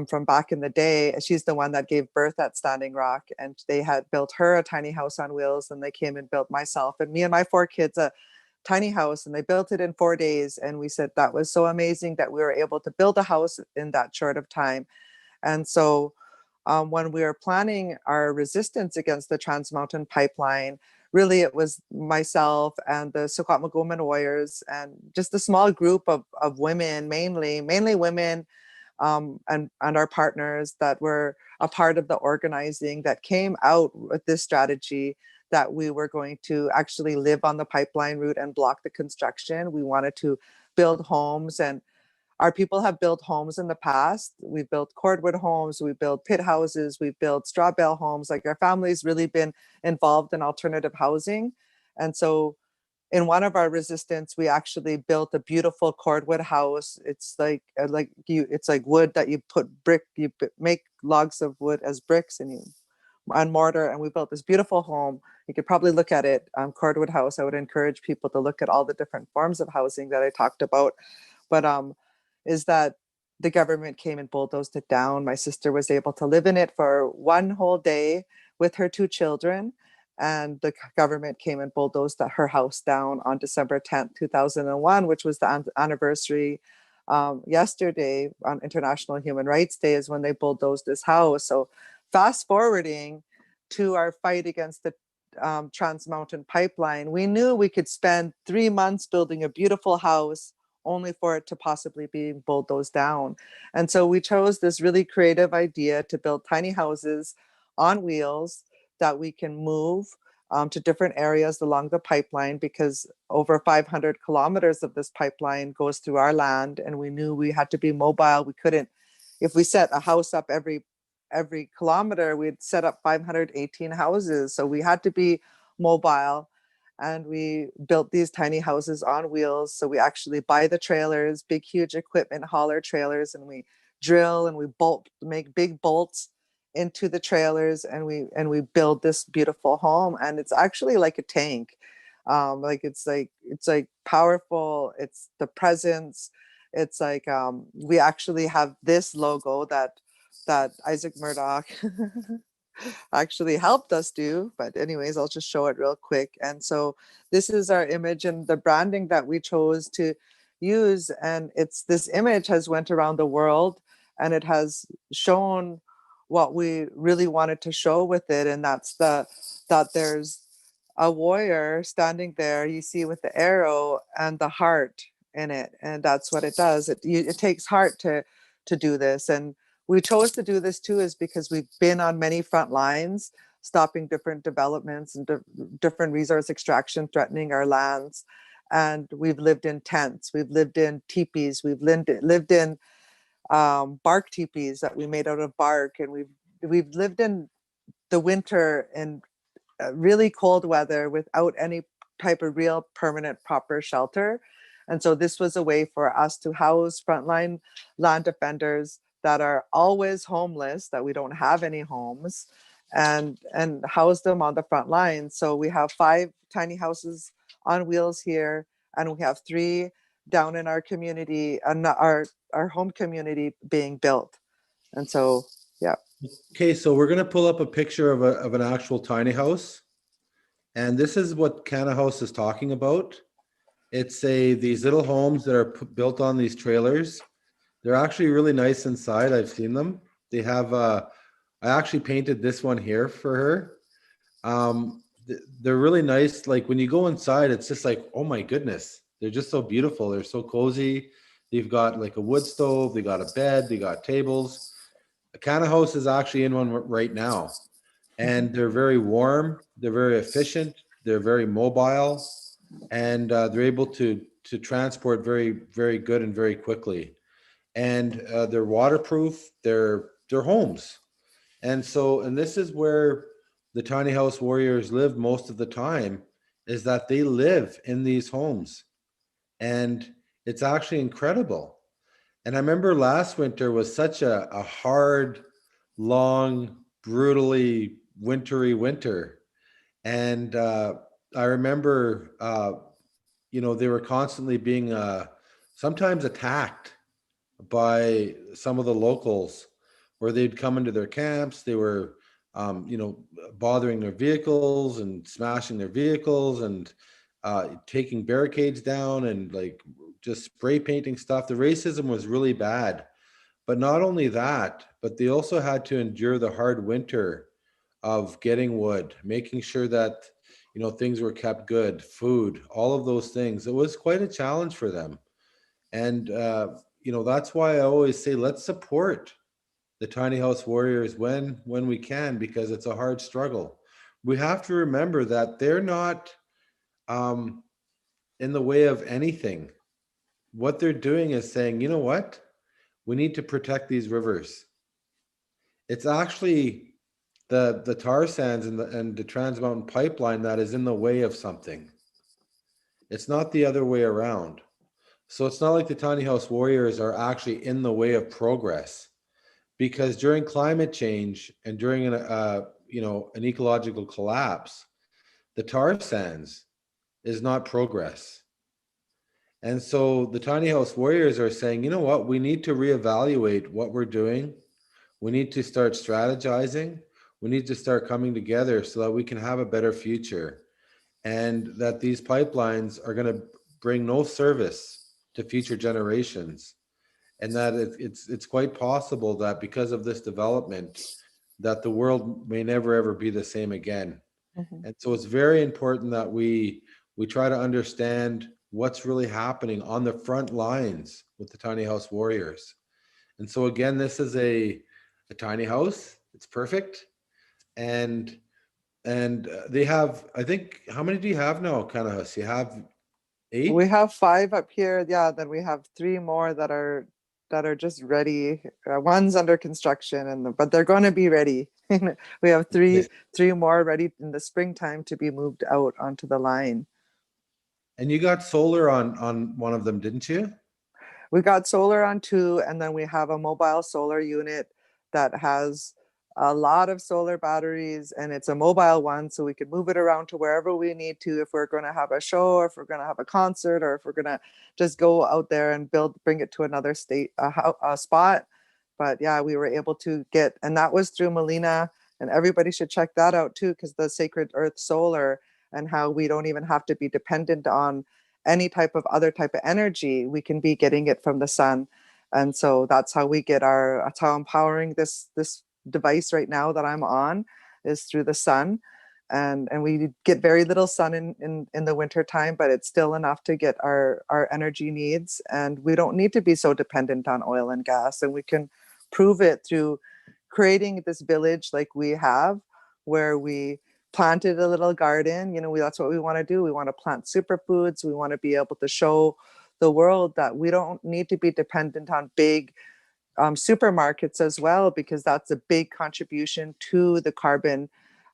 Speaker 4: from back in the day. She's the one that gave birth at Standing Rock, and they had built her a tiny house on wheels, and they came and built myself and me and my 4 kids a tiny house, and they built it in 4 days. And we said that was so amazing that we were able to build a house in that short of time. And so when we were planning our resistance against the Trans Mountain Pipeline, really it was myself and the Secwepemc Warriors and just a small group of women, mainly women, and our partners that were a part of the organizing that came out with this strategy that we were going to actually live on the pipeline route and block the construction. We wanted to build homes, and our people have built homes in the past. We've built cordwood homes, we built pit houses, we've built straw bale homes. Like, our family's really been involved in alternative housing. And so in one of our resistance, we actually built a beautiful cordwood house. It's it's like wood that you put make logs of wood as bricks and mortar. And we built this beautiful home. You could probably look at it, cordwood house. I would encourage people to look at all the different forms of housing that I talked about. But is that the government came and bulldozed it down. My sister was able to live in it for one whole day with her 2 children. And the government came and bulldozed her house down on December 10th, 2001, which was the anniversary yesterday on International Human Rights Day, is when they bulldozed this house. So fast forwarding to our fight against the Trans Mountain Pipeline, we knew we could spend 3 months building a beautiful house only for it to possibly be bulldozed down. And so we chose this really creative idea to build tiny houses on wheels that we can move to different areas along the pipeline, because over 500 kilometers of this pipeline goes through our land, and we knew we had to be mobile. We couldn't, if we set a house up every kilometer, we'd set up 518 houses. So we had to be mobile. And we built these tiny houses on wheels. So we actually buy the trailers, big, huge equipment hauler trailers, and we drill and we make big bolts into the trailers, and we build this beautiful home. And it's actually like a tank. It's like powerful. It's the presence. It's like we actually have this logo that Isaac Murdoch actually helped us do. But anyways, I'll just show it real quick. And so this is our image and the branding that we chose to use. And this image has went around the world, and it has shown what we really wanted to show with it. And that's that there's a warrior standing there, you see, with the arrow and the heart in it. And that's what it does. It takes heart to do this. And we chose to do this too is because we've been on many front lines, stopping different developments and different resource extraction threatening our lands. And we've lived in tents, we've lived in teepees, we've lived in bark teepees that we made out of bark, and we've lived in the winter in really cold weather without any type of real permanent proper shelter. And so this was a way for us to house frontline land defenders that are always homeless, that we don't have any homes, and house them on the front line. So we have 5 tiny houses on wheels here, and we have 3 down in our community, and our home community being built. And so, yeah.
Speaker 3: Okay, so we're gonna pull up a picture of an actual tiny house, and this is what Kanahus is talking about. It's these little homes that are built on these trailers. They're actually really nice inside. I've seen them. They have, I actually painted this one here for her. They're really nice. Like, when you go inside, it's just like, oh my goodness, they're just so beautiful. They're so cozy. They've got like a wood stove, they got a bed, they got tables. Kanahus is actually in one right now. And they're very warm. They're very efficient. they're very mobile, and they're able to transport very, very good and very quickly. And they're waterproof, they're homes. And so, and this is where the tiny house warriors live most of the time, is that they live in these homes. And it's actually incredible. And I remember last winter was such a hard, long, brutally wintry winter. And I remember, they were constantly being sometimes attacked by some of the locals, where they'd come into their camps. They were, bothering their vehicles and smashing their vehicles and taking barricades down and like just spray painting stuff. The racism was really bad. But not only that, but they also had to endure the hard winter of getting wood, making sure that, things were kept good, food, all of those things. It was quite a challenge for them. And, that's why I always say, let's support the tiny house warriors when we can, because it's a hard struggle. We have to remember that they're not in the way of anything. What they're doing is saying, you know what? We need to protect these rivers. It's actually the tar sands and the Trans Mountain Pipeline that is in the way of something. It's not the other way around. So it's not like the tiny house warriors are actually in the way of progress, because during climate change and during an ecological collapse, the tar sands is not progress. And so the tiny house warriors are saying, you know what, we need to reevaluate what we're doing. We need to start strategizing. We need to start coming together so that we can have a better future, and that these pipelines are going to bring no service to future generations. And that it's quite possible that because of this development, that the world may never ever be the same again.
Speaker 4: Mhm.
Speaker 3: And so it's very important that we try to understand what's really happening on the front lines with the tiny house warriors. And so again, this is a tiny house. It's perfect. And they have, I think, how many do you have now, Kanahus? You have 8?
Speaker 4: We have 5 up here. Yeah, then we have 3 more that are just ready. One's under construction, but they're going to be ready. We have three more ready in the springtime to be moved out onto the line.
Speaker 3: And you got solar on one of them, didn't you?
Speaker 4: We got solar on 2, and then we have a mobile solar unit that has a lot of solar batteries, and it's a mobile one, so we can move it around to wherever we need to, if we're going to have a show, or if we're going to have a concert, or if we're going to just go out there and bring it to another spot. But yeah, we were able to get, and that was through Molina, and everybody should check that out too, because the Sacred Earth Solar, and how we don't even have to be dependent on any type of other type of energy. We can be getting it from the sun. And so that's how we get that's how I'm powering this device right now that I'm on, is through the sun. And we get very little sun in the winter time, but it's still enough to get our energy needs. And we don't need to be so dependent on oil and gas. And we can prove it through creating this village like we have, where we planted a little garden. That's what we want to do. We want to plant superfoods. We want to be able to show the world that we don't need to be dependent on big supermarkets as well, because that's a big contribution to the carbon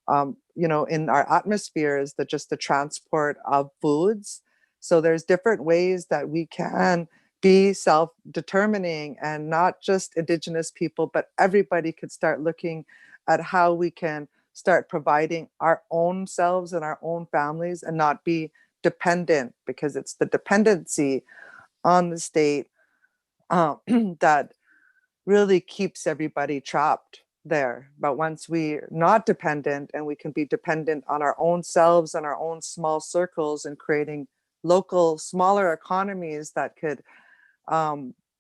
Speaker 4: in our atmosphere, is just the transport of foods. So there's different ways that we can be self-determining, and not just Indigenous people, but everybody could start looking at how we can start providing our own selves and our own families, and not be dependent, because it's the dependency on the state that really keeps everybody trapped there. But once we're not dependent, and we can be dependent on our own selves and our own small circles, and creating local, smaller economies that could,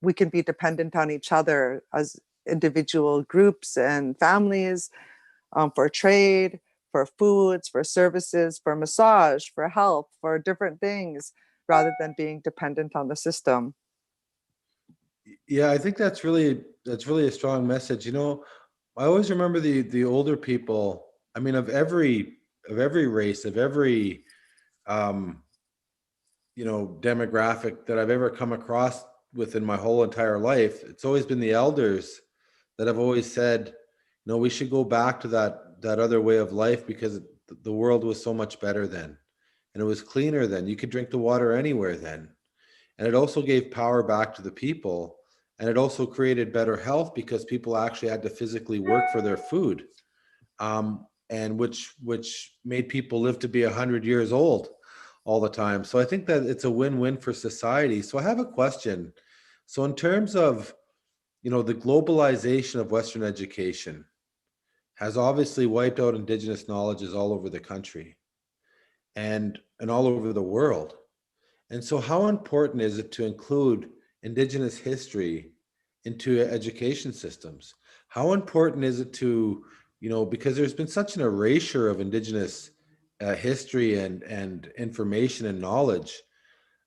Speaker 4: we can be dependent on each other as individual groups and families, for trade, for foods, for services, for massage, for health, for different things, rather than being dependent on the system.
Speaker 3: Yeah, I think that's really a strong message. I always remember the older people. I mean, of every every race, of every demographic that I've ever come across within my whole entire life, it's always been the elders that have always said, we should go back to that other way of life because the world was so much better then, and it was cleaner then. You could drink the water anywhere then, and it also gave power back to the people, and it also created better health because people actually had to physically work for their food, and which made people live to be 100 years old all the time. So I think that it's a win-win for society. So I have a question. So in terms of, the globalization of Western education has obviously wiped out Indigenous knowledges all over the country and all over the world. And so how important is it to include Indigenous history into education systems? How important is it to, because there's been such an erasure of Indigenous history and information and knowledge,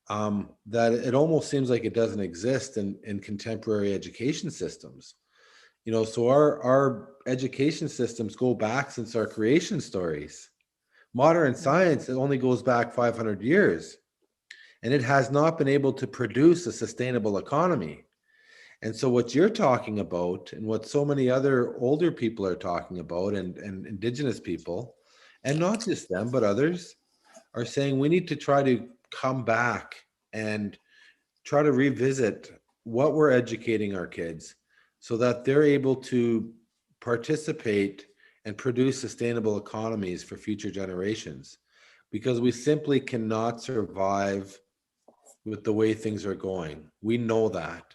Speaker 3: that it almost seems like it doesn't exist in contemporary education systems. So our education systems go back since our creation stories. Modern science, it only goes back 500 years, and it has not been able to produce a sustainable economy. And so what you're talking about, and what so many other older people are talking about, and Indigenous people, and not just them, but others, are saying we need to try to come back and try to revisit what we're educating our kids so that they're able to participate and produce sustainable economies for future generations, because we simply cannot survive with the way things are going. We know that.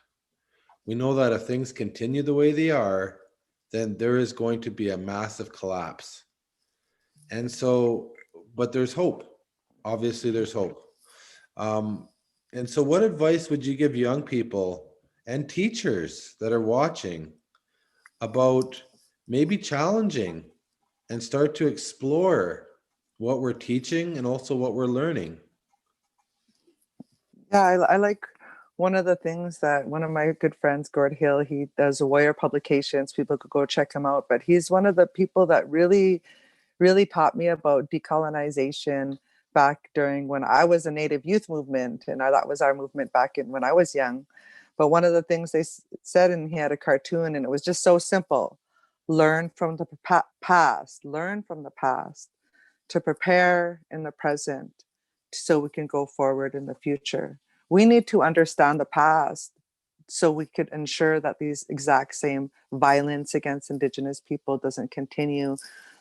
Speaker 3: We know that if things continue the way they are, then there is going to be a massive collapse. And so, but there's hope. Obviously, there's hope. And so what advice would you give young people and teachers that are watching about maybe challenging and start to explore what we're teaching and also what we're learning?
Speaker 4: Yeah, I like one of the things that one of my good friends, Gord Hill, he does Warrior Publications. People could go check him out. But he's one of the people that really taught me about decolonization back during when I was a Native youth movement. And that was our movement back in when I was young. But one of the things they said, and he had a cartoon, and it was just so simple: learn from the past, learn from the past to prepare in the present so we can go forward in the future. We need to understand the past so we could ensure that these exact same violence against Indigenous people doesn't continue.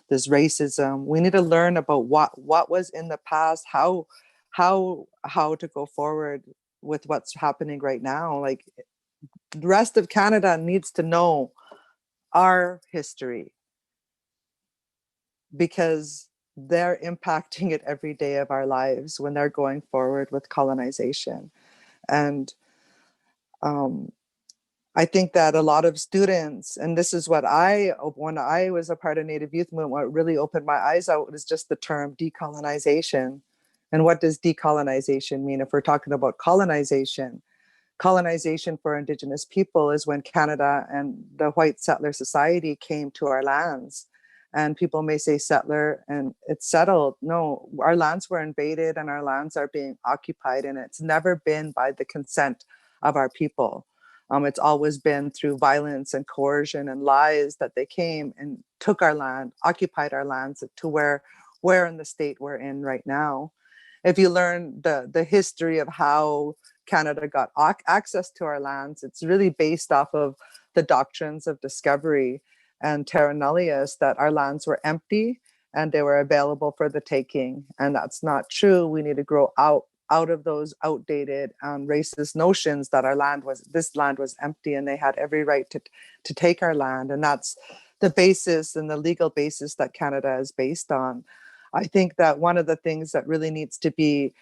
Speaker 4: This racism, we need to learn about what was in the past, how to go forward with what's happening right now. Like, the rest of Canada needs to know our history because they're impacting it every day of our lives when they're going forward with colonization. And I think that a lot of students, and this is what when I was a part of Native Youth Movement, what really opened my eyes out was just the term decolonization. And what does decolonization mean? If we're talking about colonization for Indigenous people is when Canada and the white settler society came to our lands. And people may say settler and it's settled. No, our lands were invaded and our lands are being occupied, and it's never been by the consent of our people. It's always been through violence and coercion and lies that they came and took our land, occupied our lands to where in the state we're in right now. If you learn the history of how Canada got access to our lands, it's really based off of the doctrines of discovery and terra nullius, that our lands were empty and they were available for the taking. And that's not true. We need to grow out of those outdated racist notions that this land was empty and they had every right to take our land. And that's the basis and the legal basis that Canada is based on. I think that one of the things that really needs to be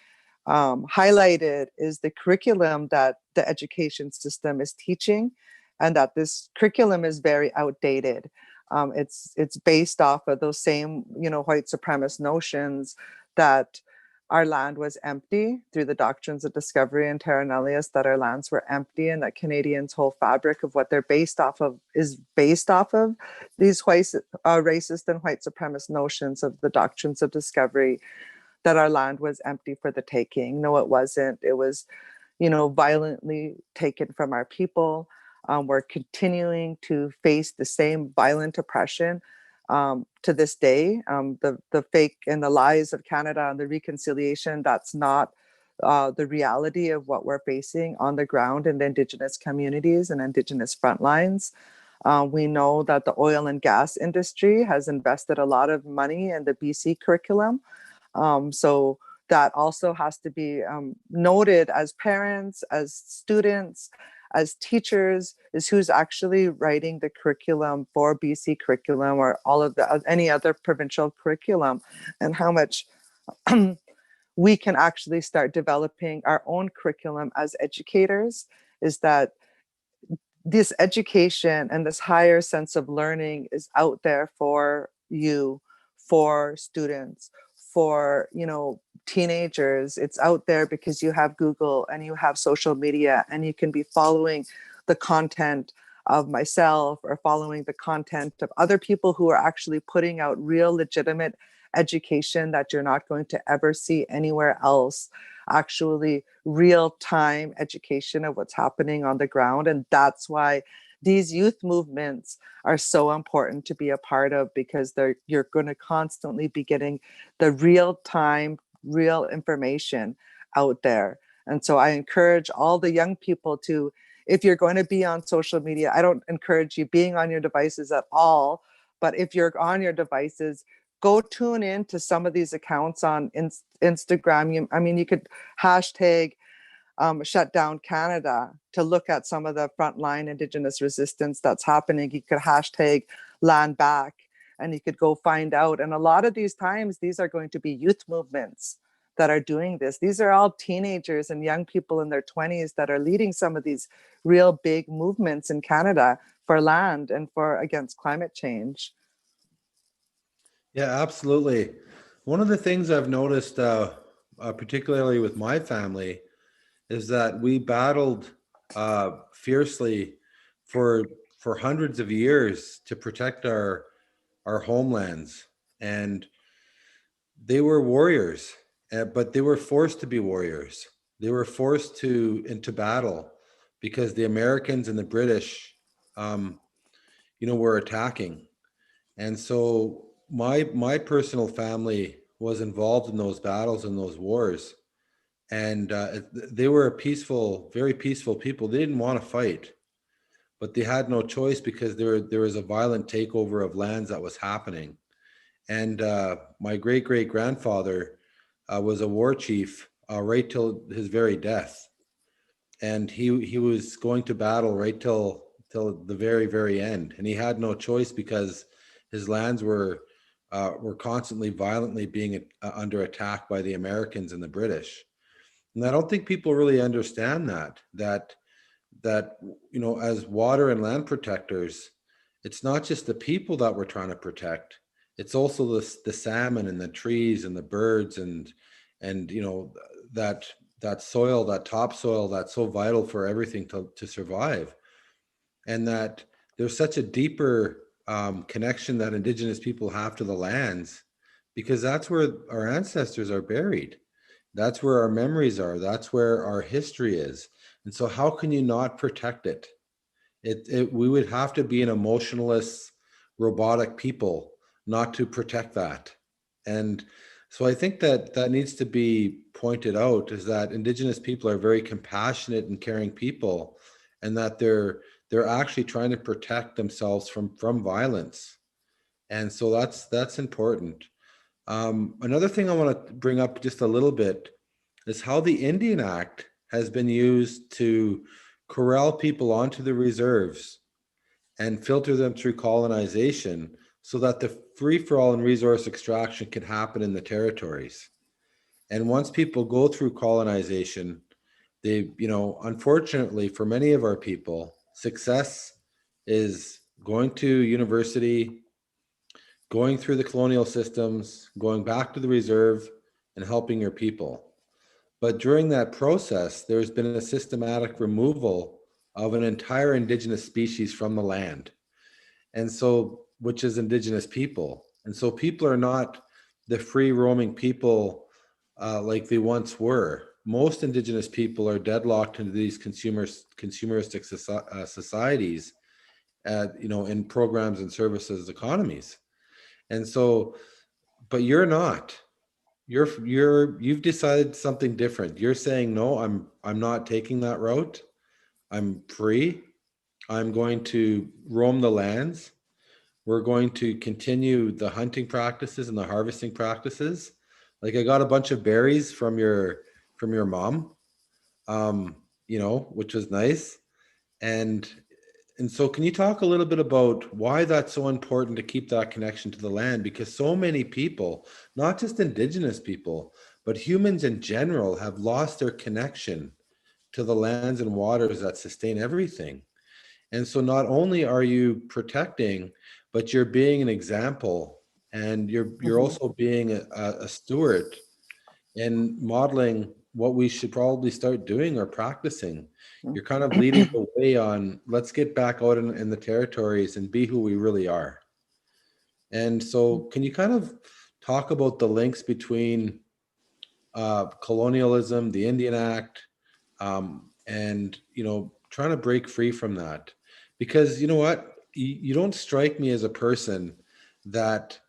Speaker 4: highlighted is the curriculum that the education system is teaching, and that this curriculum is very outdated. It's based off of those same, white supremacist notions that our land was empty through the doctrines of discovery and terra nullius, that our lands were empty, and that Canadians' whole fabric of what they're based off of is based off of these racist and white supremacist notions of the doctrines of discovery, that our land was empty for the taking. No, it wasn't. It was, violently taken from our people. We're continuing to face the same violent oppression to this day. The fake and the lies of Canada and the reconciliation, that's not the reality of what we're facing on the ground in the Indigenous communities and Indigenous frontlines. We know that the oil and gas industry has invested a lot of money in the BC curriculum. So that also has to be noted as parents, as students, as teachers, is who's actually writing the curriculum for BC curriculum or all of the any other provincial curriculum, and how much we can actually start developing our own curriculum as educators. Is that this education and this higher sense of learning is out there for you, for students, for teenagers. It's out there because you have Google and you have social media, and you can be following the content of myself or following the content of other people who are actually putting out real legitimate education that you're not going to ever see anywhere else. Actually real-time education of what's happening on the ground. And that's why these youth movements are so important to be a part of, because you're going to constantly be getting the real-time, real information out there. And so I encourage all the young people to, if you're going to be on social media, I don't encourage you being on your devices at all, but if you're on your devices, go tune in to some of these accounts on Instagram. You could hashtag Shut Down Canada to look at some of the frontline Indigenous resistance that's happening. You could hashtag Land Back, and you could go find out. And a lot of these times, these are going to be youth movements that are doing this. These are all teenagers and young people in their 20s that are leading some of these real big movements in Canada for land and for against climate change.
Speaker 3: Yeah, absolutely. One of the things I've noticed, particularly with my family, is that we battled fiercely for hundreds of years to protect our homelands, and they were warriors, but they were forced to be warriors. They were forced into battle because the Americans and the British, were attacking. And so my personal family was involved in those battles and those wars, and they were very peaceful people. They didn't want to fight, but they had no choice because there was a violent takeover of lands that was happening. And my great grandfather was a war chief right till his very death, and he was going to battle right till the very end, and he had no choice because his lands were constantly violently being under attack by the Americans and the British. And I don't think people really understand that as water and land protectors, it's not just the people that we're trying to protect. It's also the salmon and the trees and the birds and that soil, that topsoil that's so vital for everything to survive. And that there's such a deeper connection that Indigenous people have to the lands, because that's where our ancestors are buried. That's where our memories are. That's where our history is. And so how can you not protect it? We would have to be an emotionless, robotic people not to protect that. And so I think that needs to be pointed out, is that Indigenous people are very compassionate and caring people, and that they're actually trying to protect themselves from violence. And so that's important. Another thing I want to bring up just a little bit is how the Indian Act has been used to corral people onto the reserves and filter them through colonization so that the free-for-all and resource extraction can happen in the territories. And once people go through colonization, they, unfortunately for many of our people, success is going to university, going through the colonial systems, going back to the reserve, and helping your people. But during that process, there's been a systematic removal of an entire indigenous species from the land. And so, which is indigenous people. And so people are not the free roaming people like they once were. Most indigenous people are deadlocked into these consumeristic societies, in programs and services economies. And so, but you're not. You've decided something different. You're saying, no, I'm not taking that route. I'm free. I'm going to roam the lands. We're going to continue the hunting practices and the harvesting practices. Like, I got a bunch of berries from your mom, which was nice. And so can you talk a little bit about why that's so important to keep that connection to the land? Because so many people, not just indigenous people, but humans in general, have lost their connection to the lands and waters that sustain everything. And so not only are you protecting, but you're being an example, and you're also being a steward and modeling what we should probably start doing or practicing. You're kind of leading the way on, let's get back out in the territories and be who we really are. And so can you kind of talk about the links between colonialism, the Indian Act, and, trying to break free from that? Because you know what? You don't strike me as a person that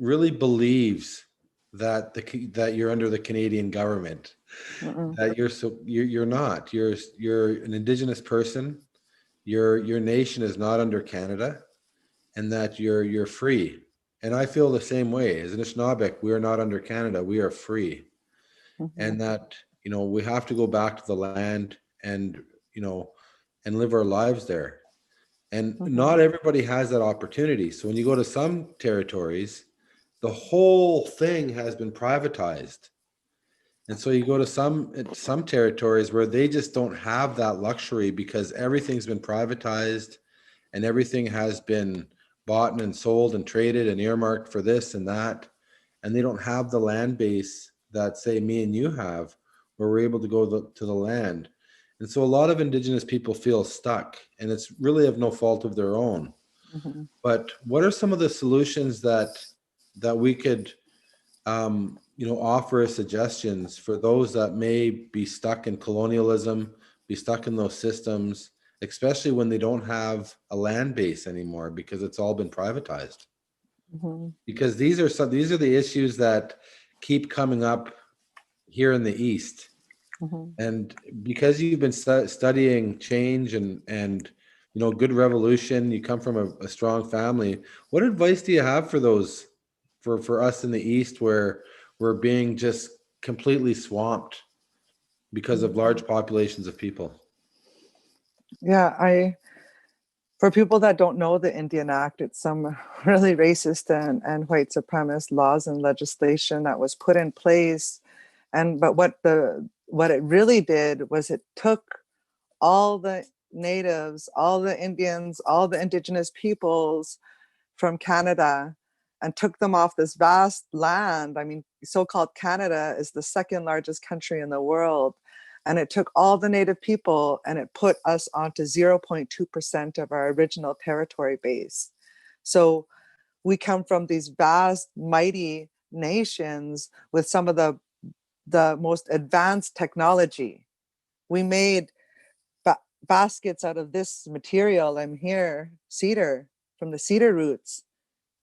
Speaker 3: really believes that that you're under the Canadian government. That you're not. You're an Indigenous person. Your nation is not under Canada, and that you're free. And I feel the same way. As an Anishinaabe, we are not under Canada. We are free, and that we have to go back to the land and and live our lives there. And not everybody has that opportunity. So when you go to some territories, the whole thing has been privatized. And so you go to some territories where they just don't have that luxury because everything's been privatized and everything has been bought and sold and traded and earmarked for this and that. And they don't have the land base that, say, me and you have, where we're able to go to the land. And so a lot of Indigenous people feel stuck, and it's really of no fault of their own. But what are some of the solutions that we could offer as suggestions for those that may be stuck in colonialism, be stuck in those systems, especially when they don't have a land base anymore because it's all been privatized? Because these are the issues that keep coming up here in the East. And because you've been studying change and good revolution, you come from a strong family. What advice do you have for those, for us in the East, where we're being just completely swamped because of large populations of people?
Speaker 4: Yeah, for people that don't know the Indian Act, it's some really racist and white supremacist laws and legislation that was put in place. But what it really did was it took all the natives, all the Indians, all the Indigenous peoples from Canada and took them off this vast land. I mean, so-called Canada is the second largest country in the world. And it took all the native people and it put us onto 0.2% of our original territory base. So we come from these vast, mighty nations with some of the most advanced technology. We made baskets out of this material. I'm here, cedar, from the cedar roots.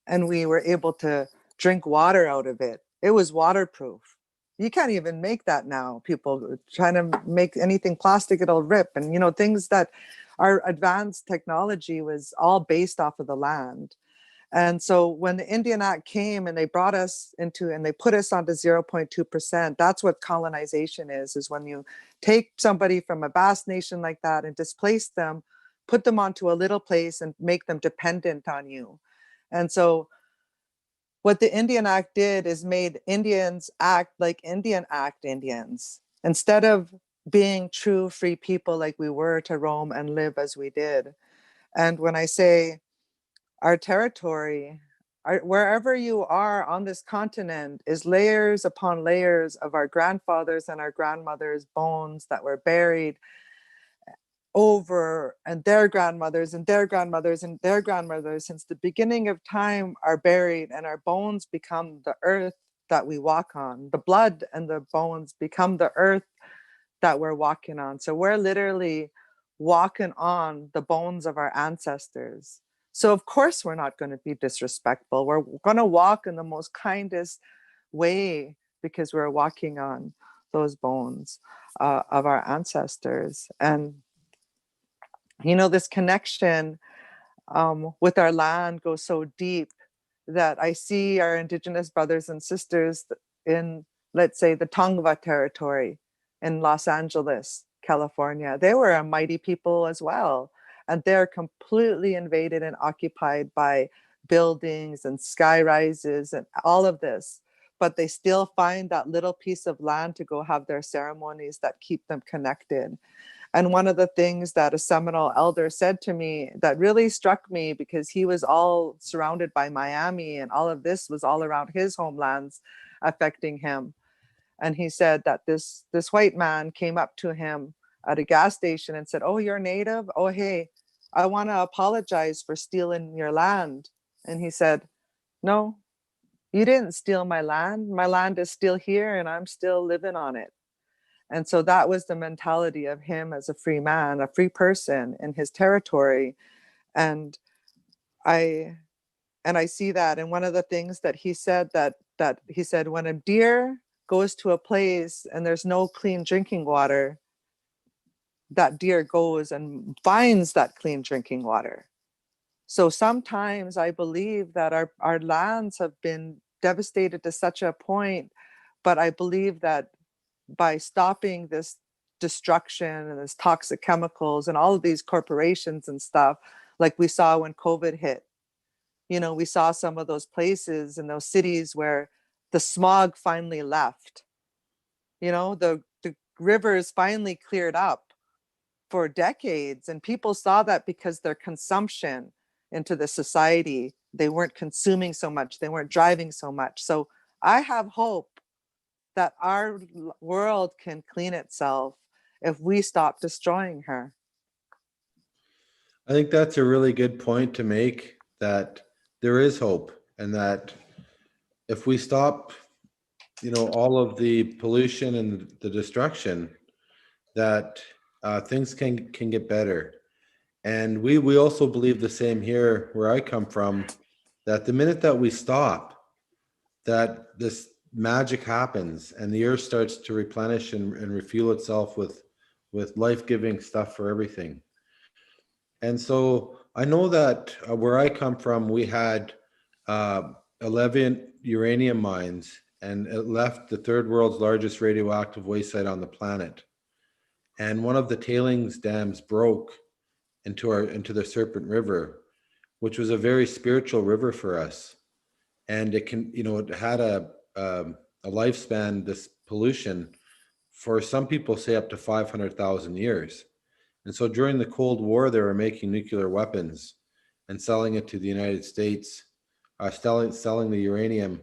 Speaker 4: And we were able to drink water out of it. It was waterproof. You can't even make that now. People trying to make anything plastic, it'll rip. And, things that our advanced technology was all based off of the land. And so when the Indian Act came and they brought us into, and they put us onto 0.2%, that's what colonization is when you take somebody from a vast nation like that and displace them, put them onto a little place and make them dependent on you. And so what the Indian Act did is made Indians act like Indian Act Indians. Instead of being true free people like we were to roam and live as we did. And when I say our territory, wherever you are on this continent is layers upon layers of our grandfathers and our grandmothers' bones that were buried over, and their grandmothers and their grandmothers and their grandmothers since the beginning of time are buried, and our bones become the earth that we walk on. The blood and the bones become the earth that we're walking on. So we're literally walking on the bones of our ancestors. So of course we're not going to be disrespectful. We're going to walk in the most kindest way because we're walking on those bones of our ancestors. And you know, this connection with our land goes so deep that I see our Indigenous brothers and sisters in, let's say, the Tongva territory in Los Angeles, California. They were a mighty people as well. And they're completely invaded and occupied by buildings and sky rises and all of this. But they still find that little piece of land to go have their ceremonies that keep them connected. And one of the things that a Seminole elder said to me that really struck me, because he was all surrounded by Miami and all of this was all around his homelands affecting him. And he said that this white man came up to him at a gas station and said, "Oh, you're native? Oh, hey, I want to apologize for stealing your land." And he said, "No, you didn't steal my land. My land is still here and I'm still living on it." And so that was the mentality of him as a free man, a free person in his territory. And I see that. And one of the things that he said, that he said, when a deer goes to a place and there's no clean drinking water, that deer goes and finds that clean drinking water. So sometimes I believe that our lands have been devastated to such a point, but I believe that by stopping this destruction and this toxic chemicals and all of these corporations and stuff, like we saw when COVID hit, you know, we saw some of those places in those cities where the smog finally left, you know, the rivers finally cleared up for decades. And people saw that because their consumption into the society, they weren't consuming so much, they weren't driving so much. So I have hope that our world can clean itself if we stop destroying her.
Speaker 3: I think that's a really good point to make, that there is hope, and that if we stop, you know, all of the pollution and the destruction, that things can get better. And we also believe the same here where I come from, that the minute that we stop, that this magic happens and the earth starts to replenish and refuel itself with life-giving stuff for everything. And so I know that where I come from, we had 11 uranium mines, and it left the third world's largest radioactive waste site on the planet. And one of the tailings dams broke into the Serpent River, which was a very spiritual river for us. And it can, you know, it had a lifespan, this pollution, for some people say up to 500,000 years. And so during the Cold War, they were making nuclear weapons and selling it to the United States, selling the uranium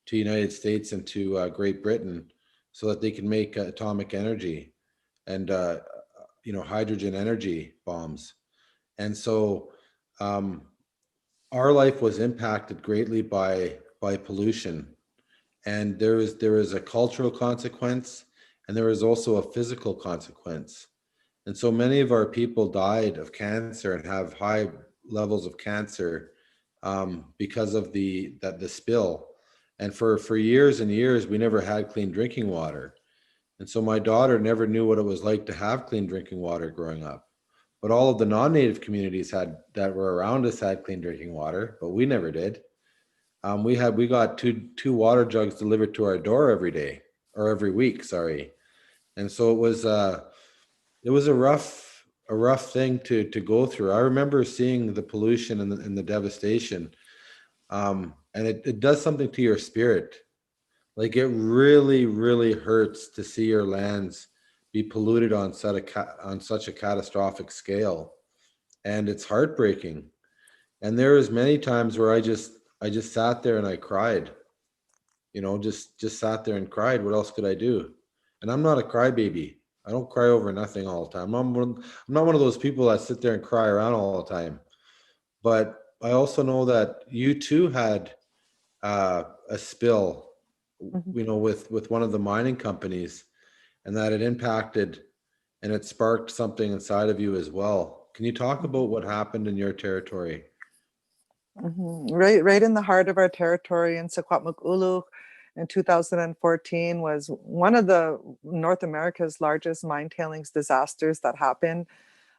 Speaker 3: to the United States and to Great Britain, so that they can make atomic energy and you know, hydrogen energy bombs. And so our life was impacted greatly by pollution. And there is a cultural consequence, and there is also a physical consequence. And so many of our people died of cancer and have high levels of cancer because of the spill. And for years and years, we never had clean drinking water. And so my daughter never knew what it was like to have clean drinking water growing up. But all of the non-native communities that were around us had clean drinking water, but we never did. We got two water jugs delivered to our door every day, or every week, sorry. And so it was a rough thing to go through. I remember seeing the pollution and the devastation, and it does something to your spirit. Like, it really, really hurts to see your lands be polluted on such a catastrophic scale, and it's heartbreaking. And there is many times where I just sat there and I cried, just sat there and cried. What else could I do? And I'm not a crybaby. I don't cry over nothing all the time. I'm not one of those people that sit there and cry around all the time. But I also know that you too had a spill, with one of the mining companies, and that it impacted and it sparked something inside of you as well. Can you talk about what happened in your territory?
Speaker 4: Right in the heart of our territory in Secwepemc in 2014 was one of the North America's largest mine tailings disasters that happened.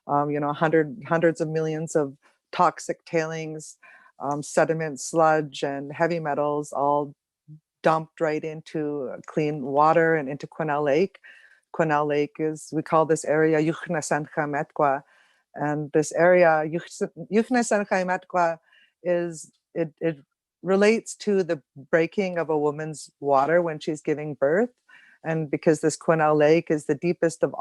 Speaker 4: Hundreds of millions of toxic tailings, sediment, sludge, and heavy metals all dumped right into clean water and into Quesnel Lake. Quesnel Lake we call this area Yuchnasanchametqua. And this area, Yuchnasanchametqua, it relates to the breaking of a woman's water when she's giving birth. And because this Quesnel Lake is the deepest of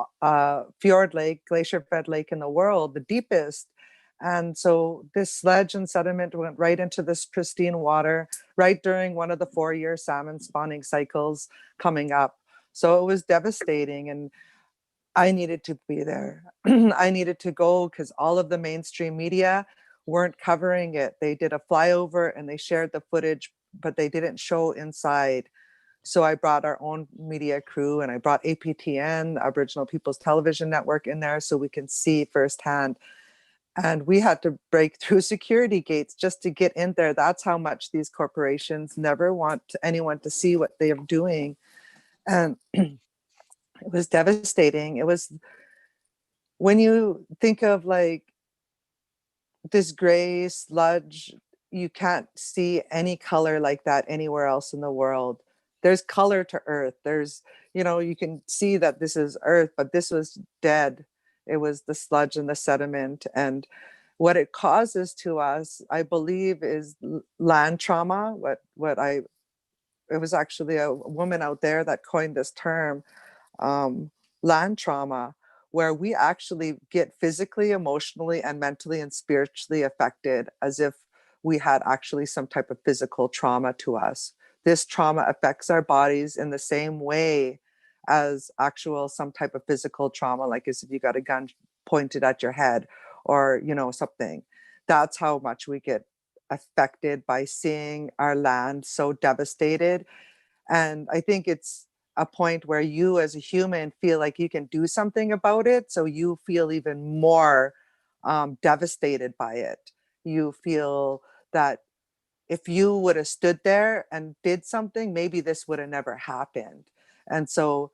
Speaker 4: fjord lake, glacier-fed lake in the world, the deepest. And so this sludge and sediment went right into this pristine water, right during one of the 4-year salmon spawning cycles coming up. So it was devastating, and I needed to be there. I needed to go because all of the mainstream media weren't covering it. They did a flyover and they shared the footage, but they didn't show inside. So I brought our own media crew, and I brought APTN, the Aboriginal Peoples Television Network, in there so we can see firsthand. And we had to break through security gates just to get in there. That's how much these corporations never want anyone to see what they are doing. And it was devastating. It was, when you think of like this gray sludge, you can't see any color like that anywhere else in the world. There's color to earth. There's, you can see that this is earth, but this was dead. It was the sludge and the sediment. And what it causes to us, I believe, is land trauma. It was actually a woman out there that coined this term, land trauma, where we actually get physically, emotionally, and mentally and spiritually affected as if we had actually some type of physical trauma to us. This trauma affects our bodies in the same way as actual some type of physical trauma, like as if you got a gun pointed at your head or, something. That's how much we get affected by seeing our land so devastated. And I think it's a point where you as a human feel like you can do something about it. So you feel even more devastated by it. You feel that if you would have stood there and did something, maybe this would have never happened. And so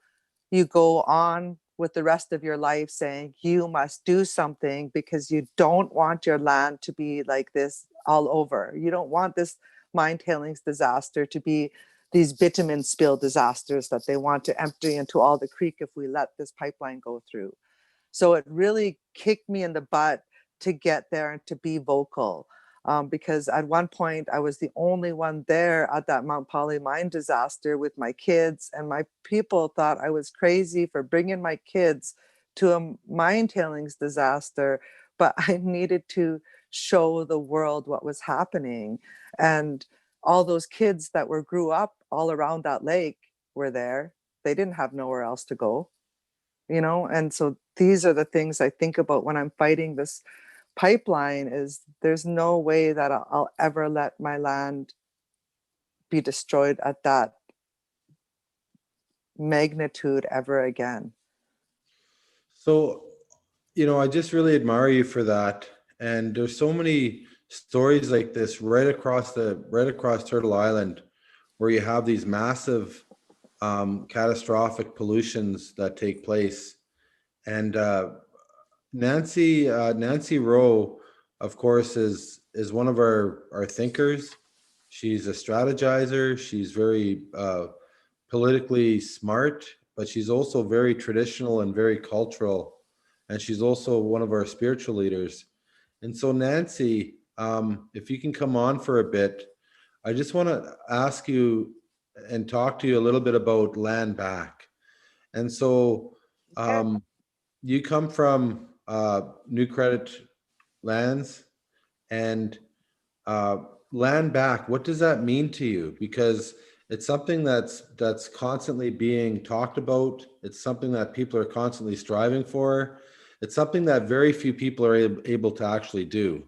Speaker 4: you go on with the rest of your life saying you must do something because you don't want your land to be like this all over. You don't want this mine tailings disaster to be these bitumen spill disasters that they want to empty into all the creek if we let this pipeline go through. So it really kicked me in the butt to get there and to be vocal. Because at one point I was the only one there at that Mount Poly mine disaster with my kids, and my people thought I was crazy for bringing my kids to a mine tailings disaster, but I needed to show the world what was happening. And all those kids that grew up all around that lake were there. They didn't have nowhere else to go, and so these are the things I think about when I'm fighting this pipeline. Is there's no way that I'll ever let my land be destroyed at that magnitude ever again.
Speaker 3: So, I just really admire you for that. And there's so many stories like this right across Turtle Island, where you have these massive catastrophic pollutions that take place. And Nancy Rowe, of course, is one of our thinkers. She's a strategizer. She's very politically smart, but she's also very traditional and very cultural. And she's also one of our spiritual leaders. And so, Nancy, if you can come on for a bit, I just want to ask you and talk to you a little bit about land back. And so, you come from New Credit lands, and land back, what does that mean to you? Because it's something that's constantly being talked about. It's something that people are constantly striving for. It's something that very few people are able to actually do.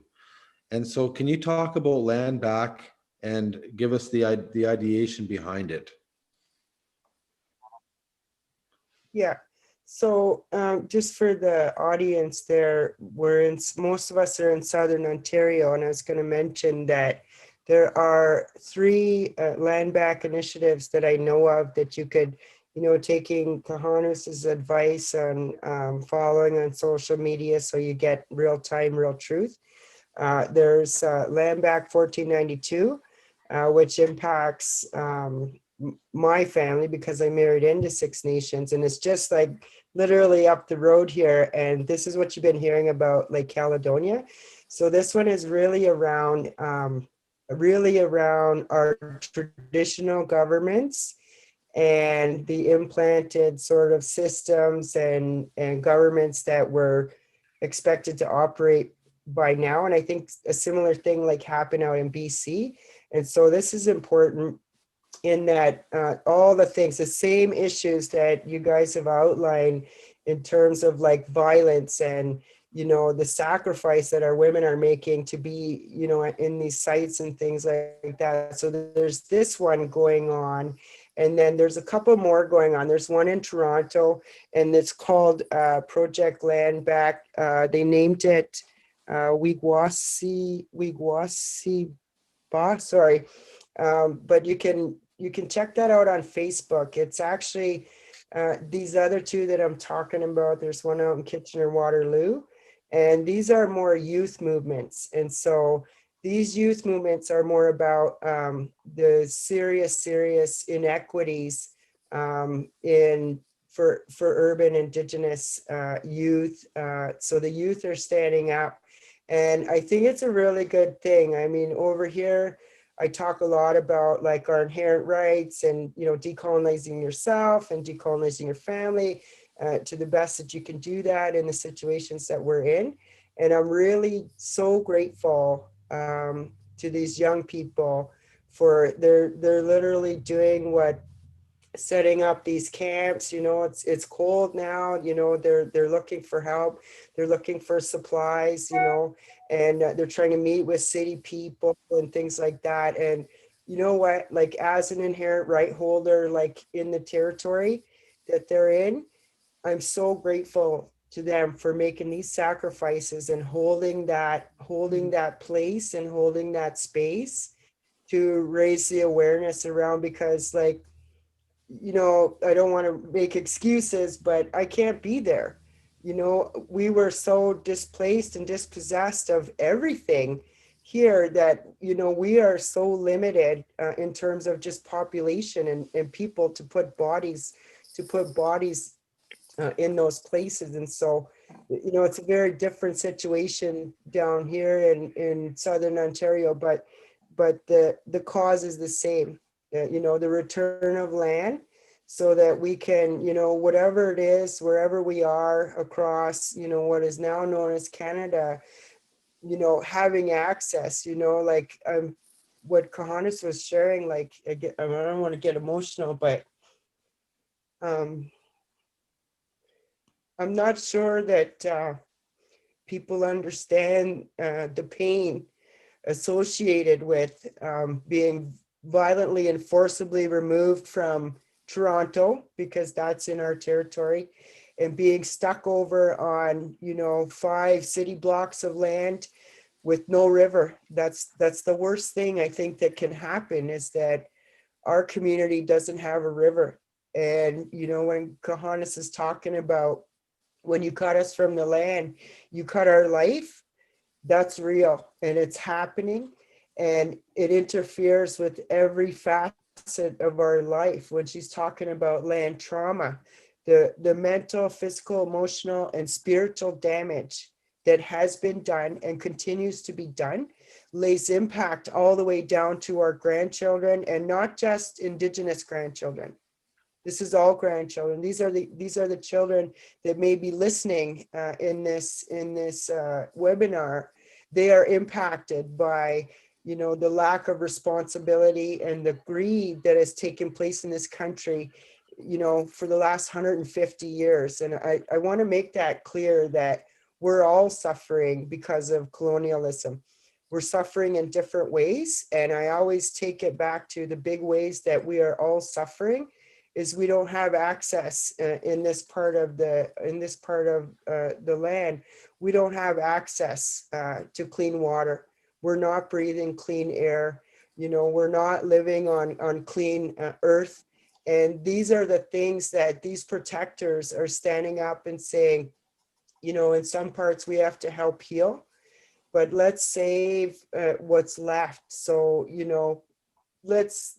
Speaker 3: And so can you talk about land back and give us the ideation behind it?
Speaker 2: Yeah. So just for the audience there, most of us are in Southern Ontario, and I was going to mention that there are 3 land back initiatives that I know of that you could, taking Kanahus's advice on following on social media so you get real time, real truth. There's Land Back 1492, which impacts my family because I married into 6 Nations, and it's just like literally up the road here. And this is what you've been hearing about Lake Caledonia. So this one is really around our traditional governments and the implanted sort of systems and governments that were expected to operate by now. And I think a similar thing like happened out in BC. And so this is important in that all the things, the same issues that you guys have outlined in terms of like violence and, the sacrifice that our women are making to be, in these sites and things like that. So there's this one going on. And then there's a couple more going on. There's one in Toronto, and it's called Project Land Back. They named it Wigwasi Ba, sorry. But you can check that out on Facebook. It's actually these other 2 that I'm talking about. There's one out in Kitchener-Waterloo, and these are more youth movements. And so these youth movements are more about the serious inequities for urban Indigenous youth. So the youth are standing up, and I think it's a really good thing. I mean, over here, I talk a lot about like our inherent rights and, decolonizing yourself and decolonizing your family to the best that you can do that in the situations that we're in. And I'm really so grateful to these young people for they're literally doing what, setting up these camps. It's cold now, they're looking for help, they're looking for supplies, and they're trying to meet with city people and things like that. And you know what, like as an inherent right holder, like in the territory that they're in, I'm so grateful to them for making these sacrifices and holding that place and holding that space to raise the awareness around. Because like, I don't want to make excuses, but I can't be there. We were so displaced and dispossessed of everything here that, we are so limited in terms of just population and people to put bodies in those places. And so, it's a very different situation down here in Southern Ontario, but the cause is the same. The return of land so that we can, whatever it is, wherever we are across, what is now known as Canada, having access, like what Kanahus was sharing, like, I don't want to get emotional, but I'm not sure that people understand the pain associated with being violently and forcibly removed from Toronto, because that's in our territory, and being stuck over on 5 city blocks of land with no river. That's the worst thing I think that can happen, is that our community doesn't have a river. And when Kanahus is talking about, when you cut us from the land, you cut our life, that's real and it's happening, and it interferes with every facet of our life. When she's talking about land trauma, the mental, physical, emotional, and spiritual damage that has been done and continues to be done lays impact all the way down to our grandchildren, and not just Indigenous grandchildren. This is all grandchildren. These are the children that may be listening in this webinar. They are impacted by you know, the lack of responsibility and the greed that has taken place in this country, you know, for the last 150 years. And I want to make that clear that we're all suffering because of colonialism. We're suffering in different ways. And I always take it back to the big ways that we are all suffering is we don't have access in this part of the land. We don't have access to clean water. We're not breathing clean air. You know, we're not living on clean earth. And these are the things that these protectors are standing up and saying, you know, in some parts we have to help heal, but let's save what's left. So, you know, let's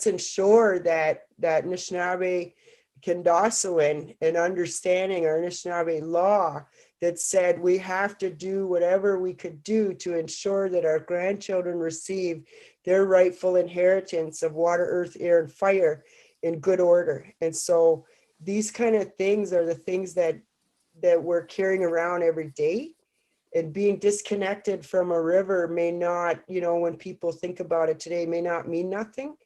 Speaker 2: ensure that Anishinaabe Ktunaxa and understanding our Anishinaabe law that said we have to do whatever we could do to ensure that our grandchildren receive their rightful inheritance of water, earth, air, and fire in good order. And so these kind of things are the things that we're carrying around every day. And being disconnected from a river may not, you know, when people think about it today, may not mean nothing,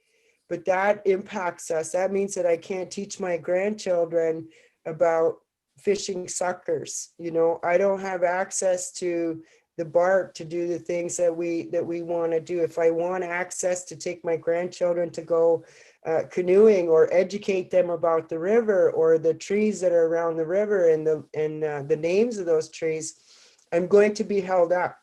Speaker 2: but that impacts us. That means that I can't teach my grandchildren about fishing suckers. You know, I don't have access to the bark to do the things that we want to do. If I want access to take my grandchildren to go canoeing or educate them about the river or the trees that are around the river and the names of those trees, I'm going to be held up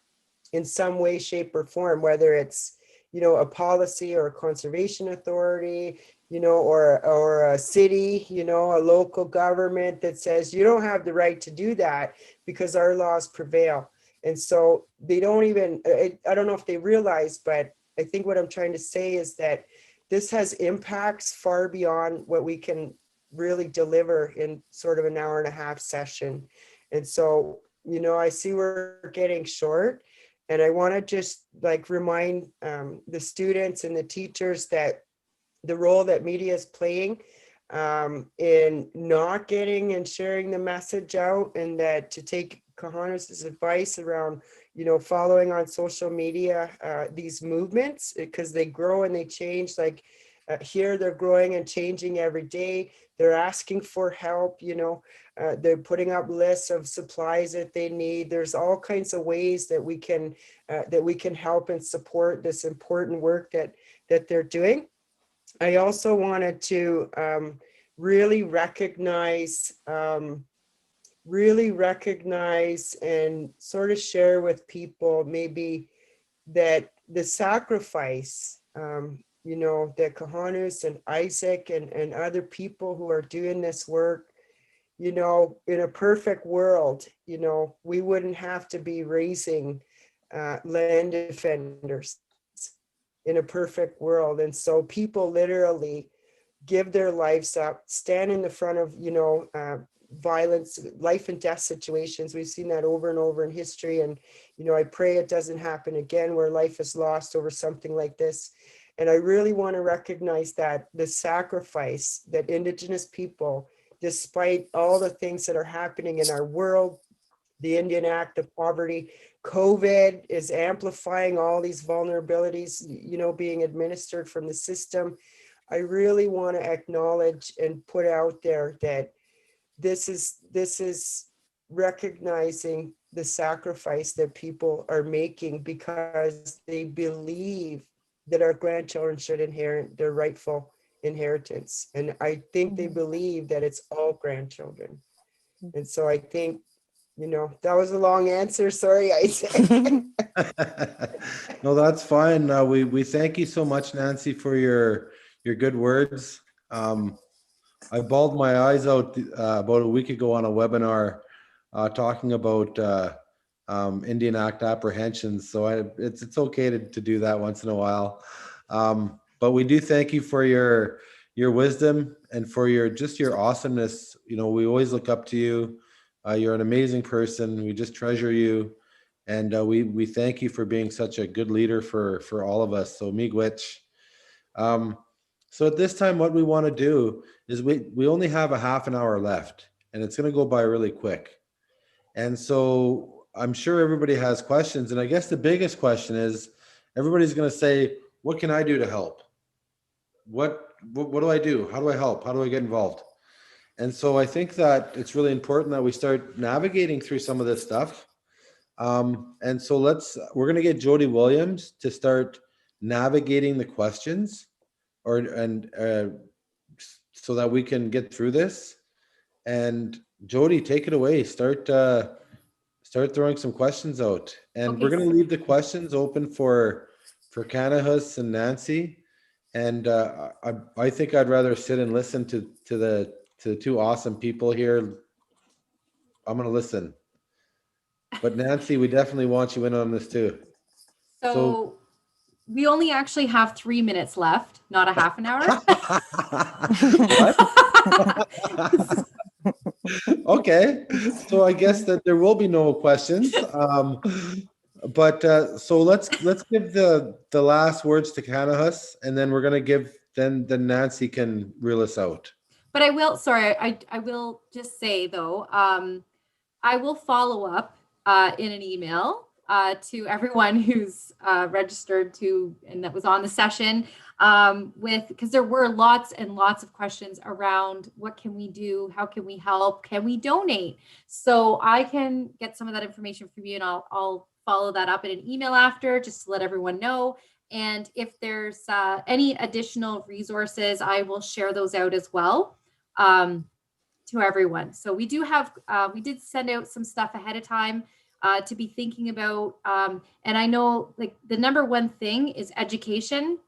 Speaker 2: in some way, shape, or form, whether it's, you know, a policy or a conservation authority, you know, or a city, you know, a local government that says you don't have the right to do that because our laws prevail. And so they don't even, I don't know if they realize, but I think what I'm trying to say is that this has impacts far beyond what we can really deliver in sort of an hour and a half session. And so, you know, I see we're getting short, and I want to just like remind the students and the teachers that the role that media is playing in not getting and sharing the message out, and that to take Kanahus's advice around, you know, following on social media, these movements, because they grow and they change. Like here, they're growing and changing every day. They're asking for help, you know, they're putting up lists of supplies that they need. There's all kinds of ways that we can help and support this important work that they're doing. I also wanted to really recognize and sort of share with people maybe that the sacrifice, you know, that Kanahus and Isaac and other people who are doing this work, you know, in a perfect world, you know, we wouldn't have to be raising land defenders in a perfect world. And so people literally give their lives up, stand in the front of, you know, violence, life and death situations. We've seen that over and over in history. And, you know, I pray it doesn't happen again where life is lost over something like this. And I really want to recognize that the sacrifice that Indigenous people, despite all the things that are happening in our world, the Indian Act of Poverty, COVID is amplifying all these vulnerabilities, you know, being administered from the system. I really want to acknowledge and put out there that this is recognizing the sacrifice that people are making because they believe that our grandchildren should inherit their rightful inheritance. And I think they believe that it's all grandchildren. And so I think, you know, that was a long answer. Sorry, Isaac.
Speaker 3: No, that's fine. We thank you so much, Nancy, for your good words. I bawled my eyes out about a week ago on a webinar talking about Indian Act apprehensions. So it's okay to do that once in a while. But we do thank you for your wisdom and for your awesomeness. You know, we always look up to you. You're an amazing person. We just treasure you. And we thank you for being such a good leader for all of us. So miigwech. So at this time, what we want to do is we only have a half an hour left, and it's going to go by really quick. And so I'm sure everybody has questions. And I guess the biggest question is everybody's going to say, what can I do to help? What do I do? How do I help? How do I get involved? And so I think that it's really important that we start navigating through some of this stuff. And so we're going to get Jody Williams to start navigating the questions so that we can get through this. And Jody, take it away. Start throwing some questions out. And
Speaker 1: Okay.
Speaker 3: We're going to leave the questions open for Kanahus and Nancy. And I think I'd rather sit and listen to the two awesome people here. I'm going to listen. But Nancy, we definitely want you in on this too.
Speaker 1: So we only actually have 3 minutes left, not a half an hour.
Speaker 3: What? Okay, so I guess that there will be no questions. But so let's give the last words to Kanahus, and then we're gonna give then Nancy can reel us out.
Speaker 1: But I will, sorry, I will just say though, I will follow up in an email to everyone who's registered to and that was on the session because there were lots and lots of questions around what can we do, how can we help, can we donate? So I can get some of that information from you, and I'll follow that up in an email after, just to let everyone know. And if there's any additional resources, I will share those out as well to everyone. So we do have, we did send out some stuff ahead of time to be thinking about. And I know like the number one thing is education.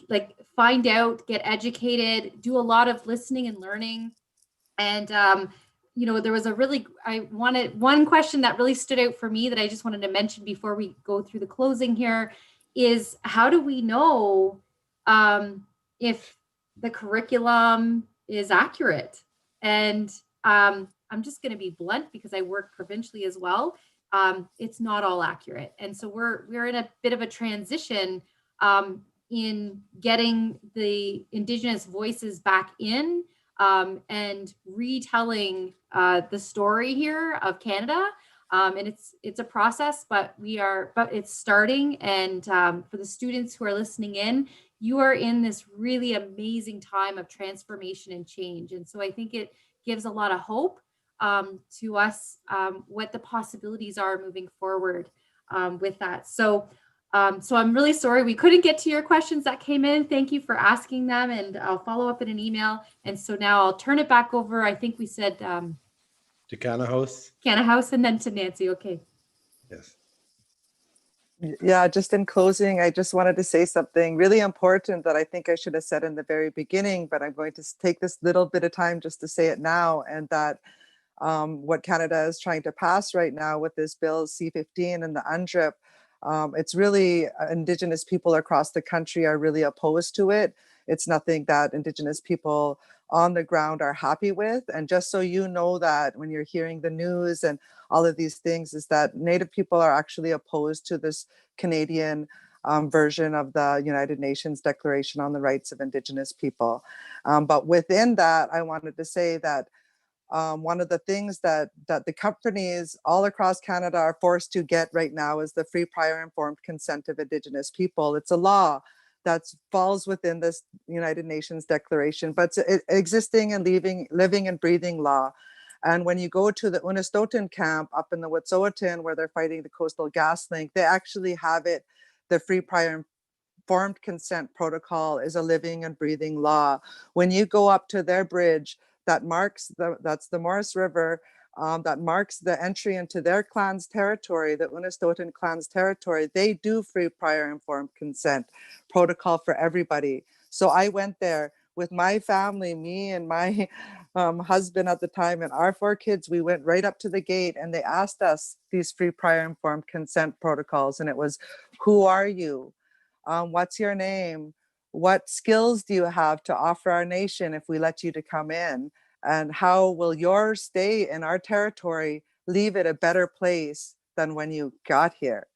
Speaker 1: Like find out, get educated, do a lot of listening and learning. And you know, there was one question that really stood out for me that I just wanted to mention before we go through the closing here is how do we know if the curriculum is accurate? And I'm just going to be blunt because I work provincially as well. It's not all accurate. And so we're in a bit of a transition in getting the Indigenous voices back in and retelling the story here of Canada. And it's a process, but it's starting. And for the students who are listening in, you are in this really amazing time of transformation and change. And so I think it gives a lot of hope to us what the possibilities are moving forward with that. So I'm really sorry we couldn't get to your questions that came in. Thank you for asking them, and I'll follow up in an email. And so now I'll turn it back over. I think we said
Speaker 3: to Kanahus.
Speaker 1: Kanahus and then to Nancy. Okay.
Speaker 3: Yes.
Speaker 4: Yeah, just in closing, I just wanted to say something really important that I think I should have said in the very beginning, but I'm going to take this little bit of time just to say it now, and that what Canada is trying to pass right now with this bill C-15 and the UNDRIP, it's really Indigenous people across the country are really opposed to it. It's nothing that Indigenous people on the ground are happy with. And just so you know that when you're hearing the news and all of these things, is that Native people are actually opposed to this Canadian version of the United Nations Declaration on the Rights of Indigenous People. But within that, I wanted to say that one of the things that the companies all across Canada are forced to get right now is the free prior informed consent of Indigenous people. It's a law that falls within this United Nations Declaration, but it's existing and living and breathing law. And when you go to the Unistoten camp up in the Wet'suwet'en, where they're fighting the Coastal GasLink, they actually have it, the free prior informed consent protocol is a living and breathing law. When you go up to their bridge, that's the Morris River, that marks the entry into their clan's territory, the Unistoten clan's territory, they do free prior informed consent protocol for everybody. So I went there with my family, me and my husband at the time and our 4 kids. We went right up to the gate and they asked us these free prior informed consent protocols. And it was, who are you? What's your name? What skills do you have to offer our nation if we let you to come in? And how will your stay in our territory leave it a better place than when you got here?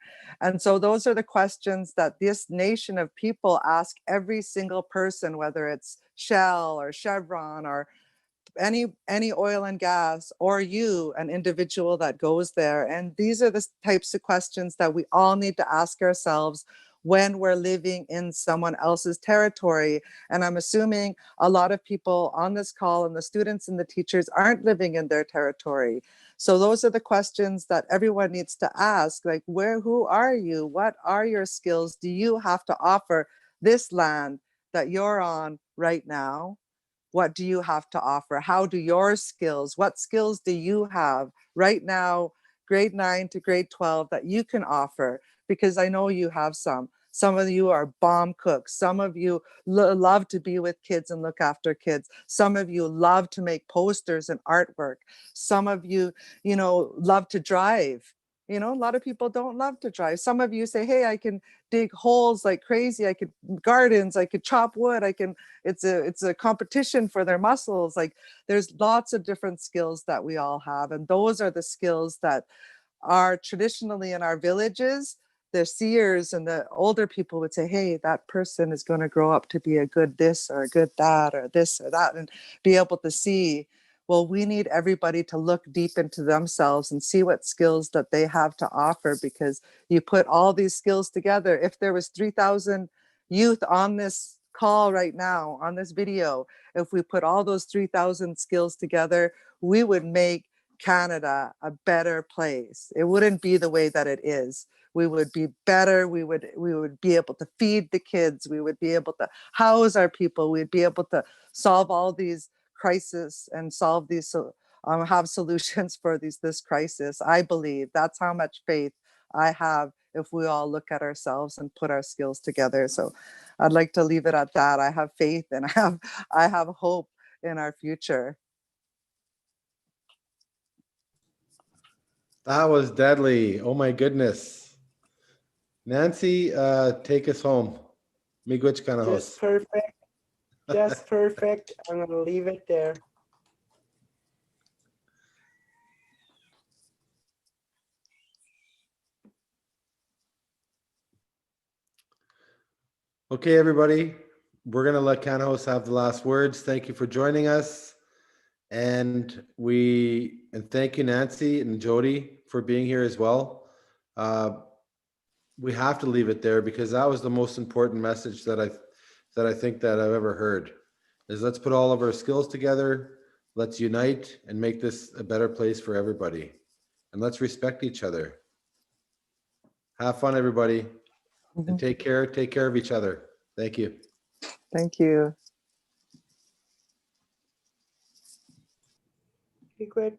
Speaker 4: And so those are the questions that this nation of people ask every single person, whether it's Shell or Chevron or any oil and gas, or you, an individual that goes there. And these are the types of questions that we all need to ask ourselves when we're living in someone else's territory. And I'm assuming a lot of people on this call and the students and the teachers aren't living in their territory. So those are the questions that everyone needs to ask, like, who are you? What are your skills? Do you have to offer this land that you're on right now? What do you have to offer? How do your skills, what skills do you have right now, grade 9 to grade 12, that you can offer? Because I know you have some. Some of you are bomb cooks. Some of you love to be with kids and look after kids. Some of you love to make posters and artwork. Some of you, love to drive. A lot of people don't love to drive. Some of you say, hey, I can dig holes like crazy. I could gardens. I could chop wood. It's a competition for their muscles. Like, there's lots of different skills that we all have. And those are the skills that are traditionally in our villages. The seers and the older people would say, hey, that person is going to grow up to be a good this or a good that or this or that, and be able to see. Well, we need everybody to look deep into themselves and see what skills that they have to offer, because you put all these skills together. If there was 3,000 youth on this call right now, on this video, if we put all those 3,000 skills together, we would make Canada a better place. It wouldn't be the way that it is. We would be better. We would be able to feed the kids. We would be able to house our people. We'd be able to solve all these crises and solve these, have solutions for this crisis. I believe that's how much faith I have if we all look at ourselves and put our skills together. So I'd like to leave it at that. I have faith and I have hope in our future.
Speaker 3: That was deadly. Oh my goodness. Nancy, take us home. Miigwech Kanahus.
Speaker 2: Just perfect. Just perfect. I'm going to leave it there.
Speaker 3: Okay, everybody. We're going to let Kanahus have the last words. Thank you for joining us. And thank you, Nancy and Jody, for being here as well. We have to leave it there, because that was the most important message that I think that I've ever heard, is let's put all of our skills together. Let's unite and make this a better place for everybody. And let's respect each other. Have fun, everybody. And take care of each other. Thank you.
Speaker 4: Thank you.
Speaker 2: Miigwech.